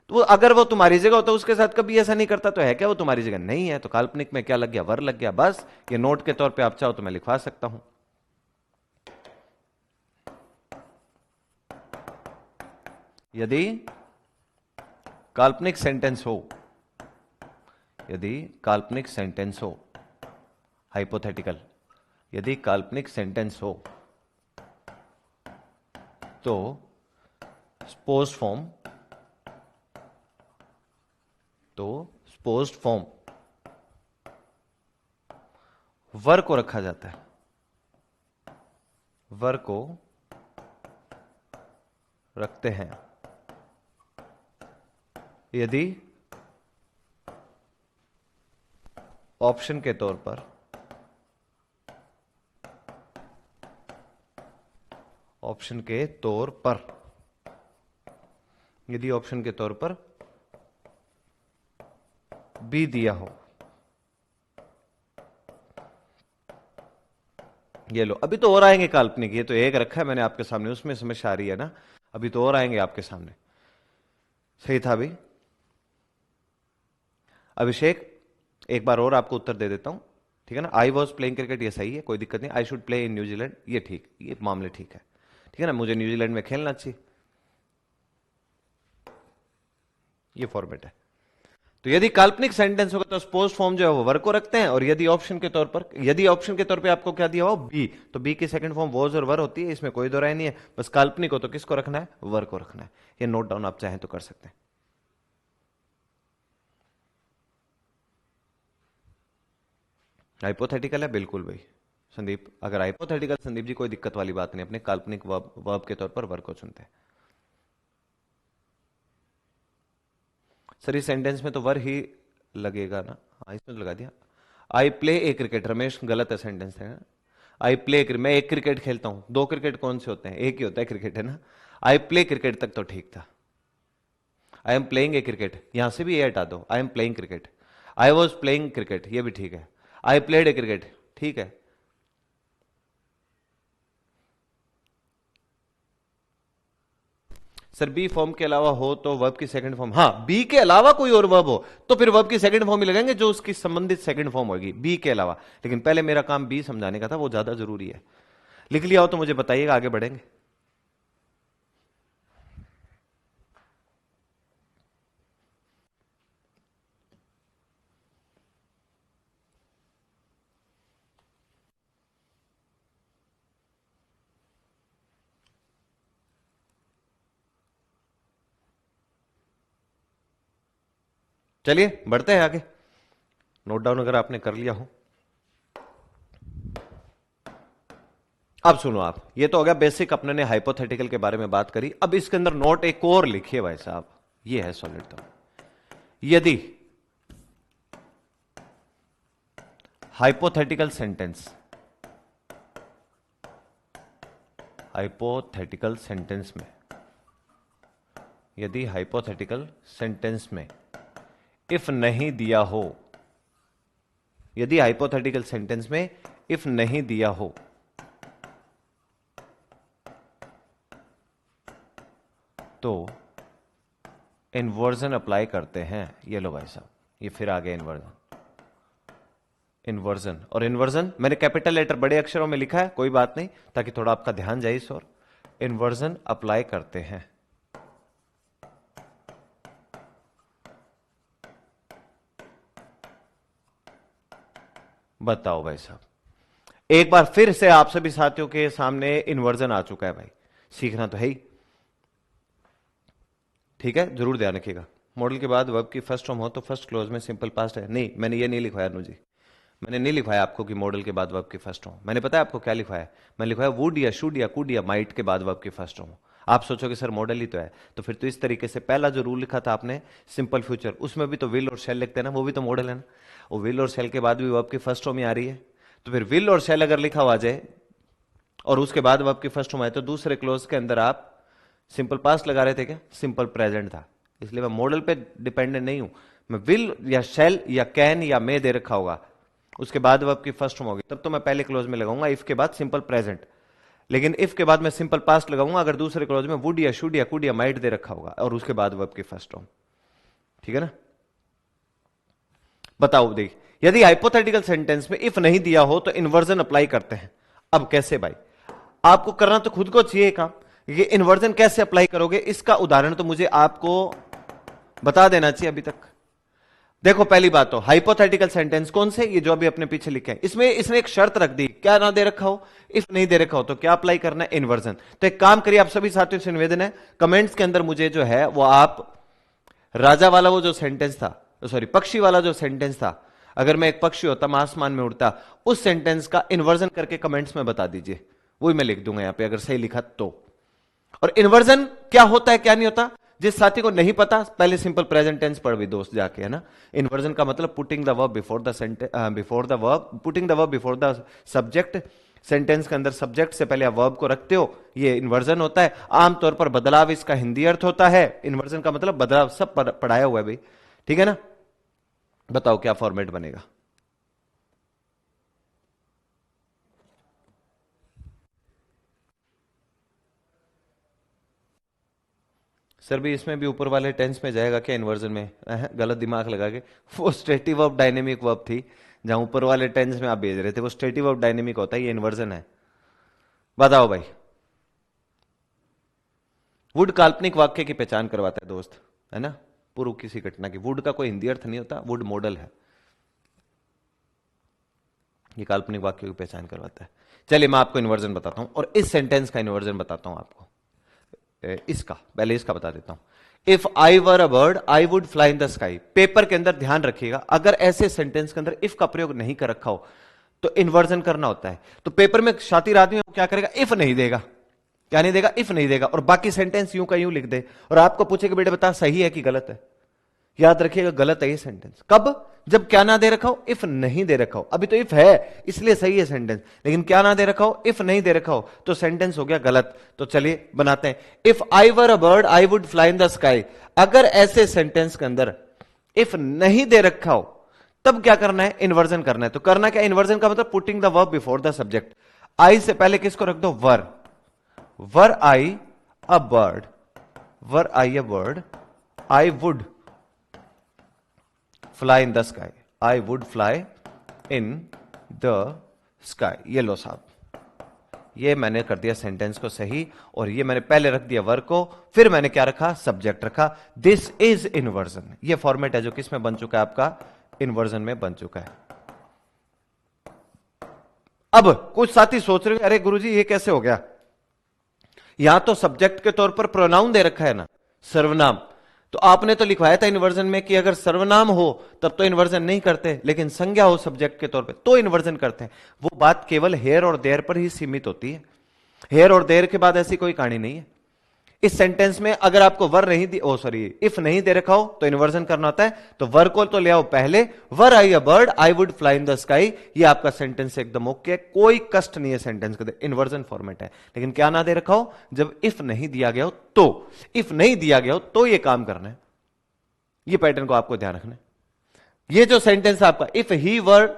तो अगर वो तुम्हारी जगह होता उसके साथ कभी ऐसा नहीं करता, तो है क्या वो तुम्हारी जगह? नहीं है। तो काल्पनिक में क्या लग गया? वर लग गया। बस ये नोट के तौर पे आप चाहो तो मैं लिखवा सकता हूं। यदि काल्पनिक सेंटेंस हो, यदि काल्पनिक सेंटेंस हो, हाइपोथेटिकल, यदि काल्पनिक सेंटेंस हो तो स्पोज्ड फॉर्म, तो स्पोज्ड फॉर्म वर को रखा जाता है। वर को रखते हैं यदि ऑप्शन के तौर पर, ऑप्शन के तौर पर, यदि ऑप्शन के तौर पर बी दिया हो। ये लो, अभी तो और आएंगे काल्पनिक, ये तो एक रखा है मैंने आपके सामने, उसमें समस्या आ रही है ना। अभी तो और आएंगे आपके सामने। सही था अभी? अभिषेक एक बार और आपको उत्तर दे देता हूं, ठीक है ना। आई वॉज प्लेइंग क्रिकेट, ये सही है, कोई दिक्कत नहीं। आई शुड प्ले इन न्यूजीलैंड, ये ठीक, ये मामले ठीक है, ठीक है ना। मुझे न्यूजीलैंड में खेलना चाहिए, ये फॉर्मेट है। तो यदि काल्पनिक सेंटेंस होगा तो स्पोज फॉर्म जो है वो वर्क को रखते हैं, और यदि ऑप्शन के तौर पर, यदि ऑप्शन के तौर पे आपको क्या दिया हो? बी, तो बी की सेकंड फॉर्म वॉज और वर होती है, इसमें कोई दो राय नहीं है। बस काल्पनिक हो तो किसको रखना है? वर्क को रखना है। ये नोट डाउन आप चाहें तो कर सकते हैं। हाइपोथेटिकल है बिल्कुल भाई संदीप, अगर हाइपोथेटिकल संदीप जी कोई दिक्कत वाली बात नहीं, अपने काल्पनिक वर्ब के तौर पर वर्क को चुनते हैं। सर इस सेंटेंस में तो वर ही लगेगा ना। हाँ इसमें तो लगा दिया। I play A cricket, Ramesh गलत है सेंटेंस है। आई प्ले, मैं एक क्रिकेट खेलता हूं। दो क्रिकेट कौन से होते हैं? एक ही होता है क्रिकेट, है ना। आई प्ले क्रिकेट तक तो ठीक था। I am playing a cricket, यहां से भी ए हटा दो, I am playing cricket. I was playing cricket, ये भी ठीक है। आई प्लेड ए क्रिकेट, ठीक है। सर बी फॉर्म के अलावा हो तो वर्ब की सेकंड फॉर्म, हाँ बी के अलावा कोई और वर्ब हो तो फिर वर्ब की सेकंड फॉर्म ही लगाएंगे जो उसकी संबंधित सेकंड फॉर्म होगी बी के अलावा। लेकिन पहले मेरा काम बी समझाने का था, वो ज्यादा जरूरी है। लिख लिया हो तो मुझे बताइएगा, आगे बढ़ेंगे। चलिए बढ़ते हैं आगे। नोट डाउन अगर आपने कर लिया हो। अब सुनो आप, ये तो हो गया बेसिक, अपने ने हाइपोथेटिकल के बारे में बात करी। अब इसके अंदर नोट एक और लिखिए भाई साहब, ये है सॉलिड। तो यदि हाइपोथेटिकल सेंटेंस, हाइपोथेटिकल सेंटेंस में, यदि हाइपोथेटिकल सेंटेंस में इफ नहीं दिया हो, यदि हाइपोथेटिकल सेंटेंस में इफ नहीं दिया हो तो इन्वर्जन अप्लाई करते हैं। ये लो भाई साहब, ये फिर आ गया इन्वर्जन। इन्वर्जन और इन्वर्जन मैंने कैपिटल लेटर बड़े अक्षरों में लिखा है, कोई बात नहीं, ताकि थोड़ा आपका ध्यान जाए इस ओर। इन्वर्जन अप्लाई करते हैं। बताओ भाई साहब, एक बार फिर से आप सभी साथियों के सामने इन्वर्जन आ चुका है भाई, सीखना तो है ही, ठीक है, जरूर ध्यान रखिएगा। मॉडल के बाद वर्ब की फर्स्ट फॉर्म हो तो फर्स्ट क्लोज में सिंपल पास्ट है। नहीं, मैंने ये नहीं लिखवाया अनु जी, मैंने नहीं लिखवाया आपको कि मॉडल के बाद वर्ब की फर्स्ट फॉर्म। मैंने पता है आपको क्या लिखवाया है? मैंने लिखवाया वुड या शुड या कुड या माइट के बाद वर्ब की फर्स्ट फॉर्म। आप सोचोगे सर मॉडल ही तो है, तो फिर तो इस तरीके से पहला जो रूल लिखा था आपने सिंपल फ्यूचर, उसमें भी तो विल और शेल लिखते हैं ना, वो भी तो मॉडल है ना। वो विल और शेल के बाद भी वर्ब की फर्स्ट फॉर्म ही आ रही है, तो फिर विल और शेल अगर लिखा हुआ जाए और उसके बाद वर्ब की फर्स्ट फॉर्म आए तो दूसरे क्लोज के अंदर आप सिंपल पास्ट लगा रहे थे क्या? सिंपल प्रेजेंट था। इसलिए मैं मॉडल पे डिपेंडेंट नहीं हूं, मैं विल या शेल या कैन या मे दे रखा होगा, उसके बाद वर्ब की फर्स्ट फॉर्म होगी, तब तो मैं पहले क्लोज में लगाऊंगा इफ के बाद सिंपल प्रेजेंट। लेकिन इफ के बाद मैं सिंपल पास्ट लगाऊंगा अगर दूसरे क्लोज में वुड या शुड या कुड या माइट दे रखा होगा और उसके बाद वर्ब की फर्स्ट फॉर्म। ठीक है ना? बताओ, देख, यदि हाइपोथेटिकल सेंटेंस में इफ नहीं दिया हो तो इन्वर्जन अप्लाई करते हैं। अब कैसे भाई? आपको करना तो खुद को चाहिए काम, ये इन्वर्जन कैसे अप्लाई करोगे इसका उदाहरण तो मुझे आपको बता देना चाहिए अभी तक। देखो, पहली बात तो हाइपोथेटिकल सेंटेंस कौन से? ये जो अभी अपने पीछे लिखे हैं, इसमें इसने एक शर्त रख दी, क्या ना दे रखा हो, इफ नहीं दे रखा हो तो क्या अप्लाई करना है? इन्वर्जन। तो एक काम करिए, आप सभी साथियों से निवेदन है, कमेंट्स के अंदर मुझे जो है वो आप राजा वाला वो जो सेंटेंस था, सॉरी पक्षी वाला जो सेंटेंस था, अगर मैं एक पक्षी होता मैं आसमान में उड़ता, उस सेंटेंस का इन्वर्जन करके कमेंट्स में बता दीजिए, वही मैं लिख दूंगा यहां पे अगर सही लिखा तो। और इन्वर्जन क्या होता है क्या नहीं होता, जिस साथी को नहीं पता पहले सिंपल प्रेजेंट टेंस पढ़ भी दोस्त जाके, है ना। इन्वर्जन का मतलब putting the verb before the verb, putting the verb before the subject. Sentence के अंदर सब्जेक्ट से पहले आप वर्ब को रखते हो, ये इन्वर्जन होता है। आमतौर पर बदलाव इसका हिंदी अर्थ होता है। इन्वर्जन का मतलब बदलाव, सब पढ़ाया हुआ है भाई, ठीक है ना। बताओ क्या फॉर्मेट बनेगा? सर भी इसमें भी ऊपर वाले टेंस में जाएगा क्या इन्वर्जन में? गलत दिमाग लगा के, वो स्टेटिव वर्ब डायनेमिक वर्ब थी, जहां ऊपर वाले टेंस में आप भेज रहे थे वो स्टेटिव वर्ब डायनेमिक होता है, ये इन्वर्जन है। बताओ भाई, वुड काल्पनिक वाक्य की पहचान करवाता है दोस्त, है ना, पूर्व किसी घटना की। वुड का कोई हिंदी अर्थ नहीं होता, वुड मॉडल है, ये काल्पनिक वाक्य की पहचान करवाता है। चलिए मैं आपको इन्वर्जन बताता हूं, और इस सेंटेंस का इन्वर्जन बताता हूं आपको। इसका पहले इसका बता देता हूं। If I were a bird I would fly in the sky. Paper के अंदर ध्यान रखिएगा, अगर ऐसे सेंटेंस के अंदर इफ का प्रयोग नहीं कर रखा हो तो इन्वर्जन करना होता है। तो पेपर में शातिर आदमी क्या करेगा? इफ नहीं देगा। क्या नहीं देगा? इफ नहीं देगा, और बाकी सेंटेंस यूं का यूं लिख दे, और आपको पूछेगा बेटे बता सही है कि गलत है। याद रखिएगा गलत है ये सेंटेंस। कब? जब क्या ना दे रखा हो, इफ नहीं दे रखा हो। अभी तो इफ है इसलिए सही है सेंटेंस, लेकिन क्या ना दे रखा हो, इफ नहीं दे रखा हो, तो सेंटेंस हो गया गलत। तो चलिए बनाते हैं। If I were a bird I would fly in the sky. अगर ऐसे सेंटेंस के अंदर इफ नहीं दे रखा हो तब क्या करना है? इन्वर्जन करना है। तो करना क्या? इन्वर्जन का मतलब putting the verb before the subject. I से पहले किसको रख दो? Were. Were I a bird, were I a bird I would fly in the sky, I would fly in the sky. ये लो साहब, ये मैंने कर दिया सेंटेंस को सही, और ये मैंने पहले रख दिया वर्ब को, फिर मैंने क्या रखा? सब्जेक्ट रखा। This is inversion. ये फॉर्मेट है जो किस में बन चुका है? आपका इन्वर्जन में बन चुका है। अब कुछ साथी सोच रहे हैं अरे गुरुजी ये कैसे हो गया? यहां तो सब्जेक्ट के तौर पर प्रोनाउन दे रखा है ना, सर्वनाम। तो आपने तो लिखवाया था इन्वर्जन में कि अगर सर्वनाम हो तब तो इन्वर्जन नहीं करते, लेकिन संज्ञा हो सब्जेक्ट के तौर पे तो इन्वर्जन करते हैं। वो बात केवल हेयर और देयर पर ही सीमित होती है। हेयर और देयर के बाद ऐसी कोई कहानी नहीं है। इस सेंटेंस में अगर आपको वर नहीं दी, इफ नहीं दे रखा हो तो इन्वर्जन करना होता है। तो वर को तो ले आओ पहले, were I a bird I would fly in the sky. ये आपका सेंटेंस एकदम ओके, कोई कष्ट नहीं है सेंटेंस के, इन्वर्जन फॉर्मेट है। लेकिन क्या ना दे रखा हो? जब इफ नहीं दिया गया हो तो, इफ नहीं दिया गया हो तो ये काम करना है। ये पैटर्न को आपको ध्यान रखना है। ये जो सेंटेंस आपका, if he were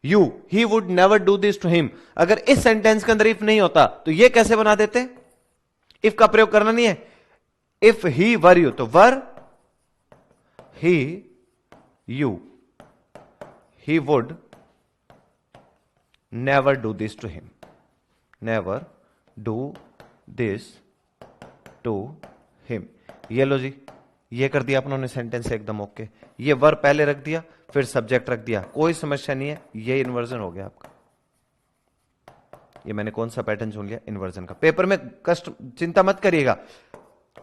you he would never do this to him, अगर इस सेंटेंस के अंदर इफ नहीं होता तो ये कैसे बना देते? इफ का प्रयोग करना नहीं है। इफ ही वर यू, तो were he you, he would never do this to him, never do this to him. ये लो जी, ये कर दिया अपनों ने सेंटेंस एकदम ओके। ये वर पहले रख दिया, फिर सब्जेक्ट रख दिया, कोई समस्या नहीं है, ये इन्वर्जन हो गया आपका। ये मैंने कौन सा पैटर्न चुन लिया, इन्वर्जन का। पेपर में कष्ट चिंता मत करिएगा,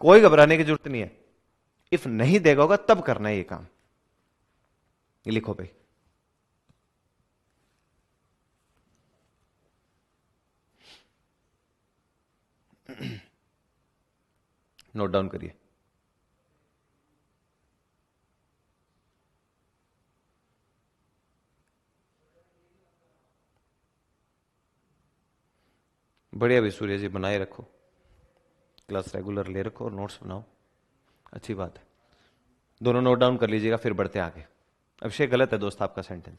कोई घबराने की जरूरत नहीं है। इफ नहीं देगा होगा तब करना है ये काम। ये लिखो भाई, नोट डाउन करिए। बढ़िया भी सूर्य जी, बनाए रखो, क्लास रेगुलर ले रखो और नोट्स बनाओ, अच्छी बात है। दोनों नोट डाउन कर लीजिएगा, फिर बढ़ते आगे। अभिषेक गलत है दोस्त आपका सेंटेंस।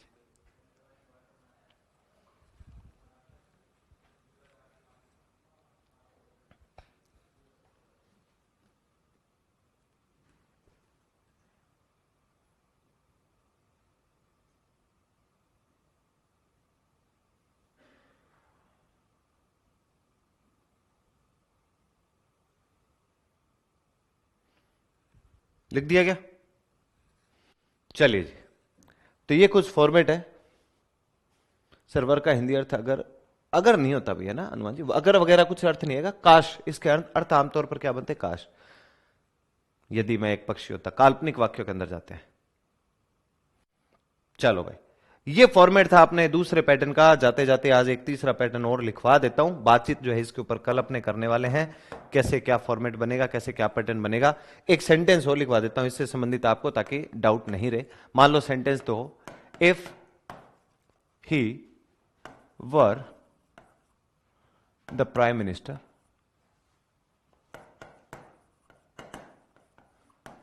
लिख दिया क्या? चलिए जी, तो ये कुछ फॉर्मेट है। सर्वर का हिंदी अर्थ अगर, अगर नहीं होता भी है ना हनुमान जी, अगर वगैरह कुछ अर्थ नहीं है। काश, इसके अर्थ आमतौर पर क्या बनते, काश यदि मैं एक पक्षी होता, काल्पनिक वाक्यों के अंदर जाते हैं। चलो भाई, ये फॉर्मेट था अपने दूसरे पैटर्न का। जाते जाते आज एक तीसरा पैटर्न और लिखवा देता हूं। बातचीत जो है इसके ऊपर कल अपने करने वाले हैं, कैसे क्या फॉर्मेट बनेगा, कैसे क्या पैटर्न बनेगा। एक सेंटेंस और लिखवा देता हूं इससे संबंधित आपको, ताकि डाउट नहीं रहे। मान लो सेंटेंस तो, if he were the prime minister,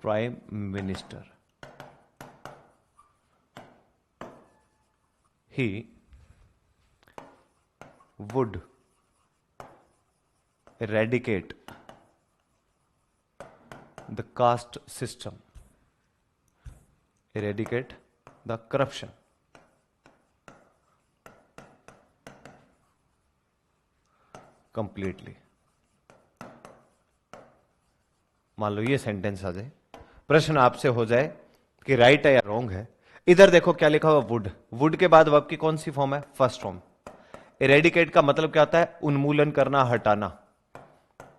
prime minister, he would eradicate the caste system, eradicate the corruption, completely। मान लो ये सेंटेंस आ जाए, प्रश्न आपसे हो जाए कि राइट है या रॉन्ग है। इधर देखो क्या लिखा हुआ, वुड। वुड के बाद वर्ब की कौन सी फॉर्म है, फर्स्ट फॉर्म। इरेडिकेट का मतलब क्या होता है, उन्मूलन करना, हटाना।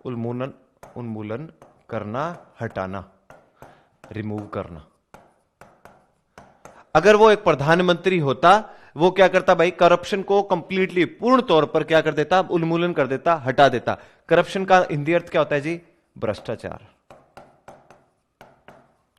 उन्मूलन, उन्मूलन करना, हटाना, रिमूव करना। अगर वो एक प्रधानमंत्री होता, वो क्या करता भाई, करप्शन को कंप्लीटली, पूर्ण तौर पर क्या कर देता, उन्मूलन कर देता, हटा देता। करप्शन का हिंदी अर्थ क्या होता है जी, भ्रष्टाचार।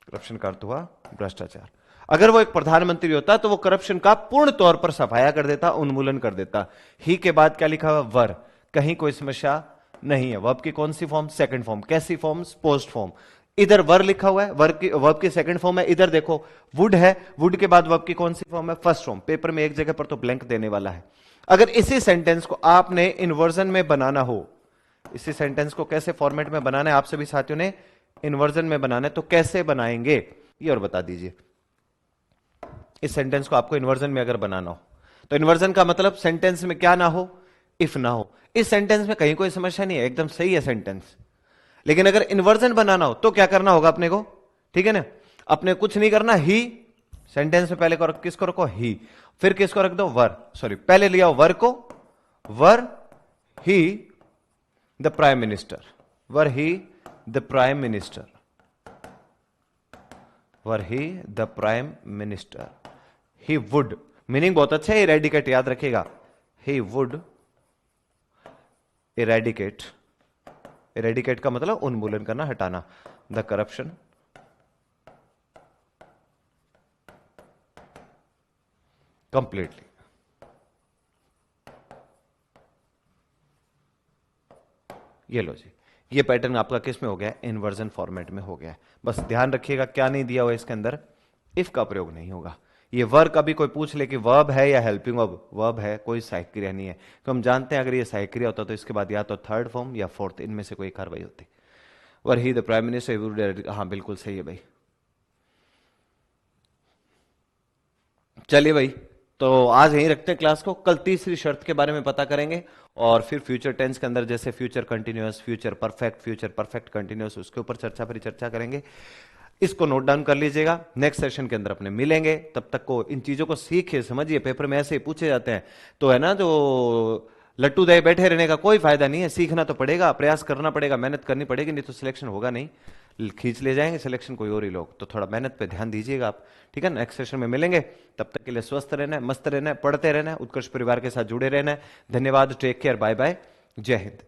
करप्शन का अर्थ हुआ भ्रष्टाचार। अगर वो एक प्रधानमंत्री होता तो वो करप्शन का पूर्ण तौर पर सफाया कर देता, उन्मूलन कर देता। ही के बाद क्या लिखा हुआ, वर। कहीं कोई समस्या नहीं है। वर्ब की कौन सी फॉर्म, सेकंड फॉर्म। कैसी फॉर्म, पोस्ट फॉर्म। इधर वर लिखा हुआ है, वर्ब की सेकंड फॉर्म है। इधर देखो वुड है, वुड के बाद वर्ब की कौन सी फॉर्म है, फर्स्ट फॉर्म। पेपर में एक जगह पर तो ब्लैंक देने वाला है। अगर इसी सेंटेंस को आपने इन्वर्जन में बनाना हो, इसी सेंटेंस को कैसे फॉर्मेट में बनाना है, आप सभी साथियों ने इन्वर्जन में बनाना है, तो कैसे बनाएंगे ये और बता दीजिए। इस सेंटेंस को आपको इन्वर्जन में अगर बनाना हो, तो इन्वर्जन का मतलब सेंटेंस में क्या ना हो, इफ ना हो। इस सेंटेंस में कहीं कोई समस्या नहीं है, एकदम सही है सेंटेंस। लेकिन अगर इन्वर्जन बनाना हो तो क्या करना होगा अपने को, ठीक है ना। अपने कुछ नहीं करना, ही सेंटेंस में पहले किसको रखो, ही। फिर किसको रख दो, वर। सॉरी, पहले लिया वर को, were he the prime minister, were he the prime minister, were he the prime minister. He would, meaning बहुत अच्छा है, इरेडिकेट याद रखिएगा। ही वुड इरेडिकेट, इरेडिकेट का मतलब उन्मूलन करना, हटाना, द करप्शन कंप्लीटली। ये लो जी, ये पैटर्न आपका किस में हो गया, इन्वर्जन फॉर्मेट में हो गया। बस ध्यान रखिएगा क्या नहीं दिया हुआ इसके अंदर, इफ का प्रयोग नहीं होगा। ये वर्ब का भी कोई पूछ ले कि वर्ब है या हेल्पिंग वर्ब, वर्ब है, कोई सहायक क्रिया नहीं है। तो हम जानते हैं अगर ये सहायक क्रिया होता तो इसके बाद या तो थर्ड फॉर्म या फोर्थ, इनमें से कोई कार्रवाई होती। वर ही द प्राइम मिनिस्टर। हाँ बिल्कुल सही है भाई। चलिए भाई, तो आज यहीं रखते हैं क्लास को, कल तीसरी शर्त के बारे में पता करेंगे और फिर फ्यूचर टेंस के अंदर जैसे future continuous, future perfect continuous, उसके ऊपर परिचर्चा करेंगे। इसको नोट डाउन कर लीजिएगा, नेक्स्ट सेशन के अंदर अपने मिलेंगे। तब तक को इन चीजों को सीखिए, समझिए, पेपर में ऐसे ही पूछे जाते हैं तो है ना, जो लट्टू दे बैठे रहने का कोई फायदा नहीं है, सीखना तो पड़ेगा, प्रयास करना पड़ेगा, मेहनत करनी पड़ेगी, नहीं तो सिलेक्शन होगा नहीं, खींच ले जाएंगे सिलेक्शन कोई और ही लोग। तो थोड़ा मेहनत पे ध्यान दीजिएगा आप, ठीक है। नेक्स्ट सेशन में मिलेंगे, तब तक के लिए स्वस्थ रहना है, मस्त रहना है, पढ़ते रहना है, उत्कर्ष परिवार के साथ जुड़े रहना है। धन्यवाद, टेक केयर, बाय बाय, जय हिंद।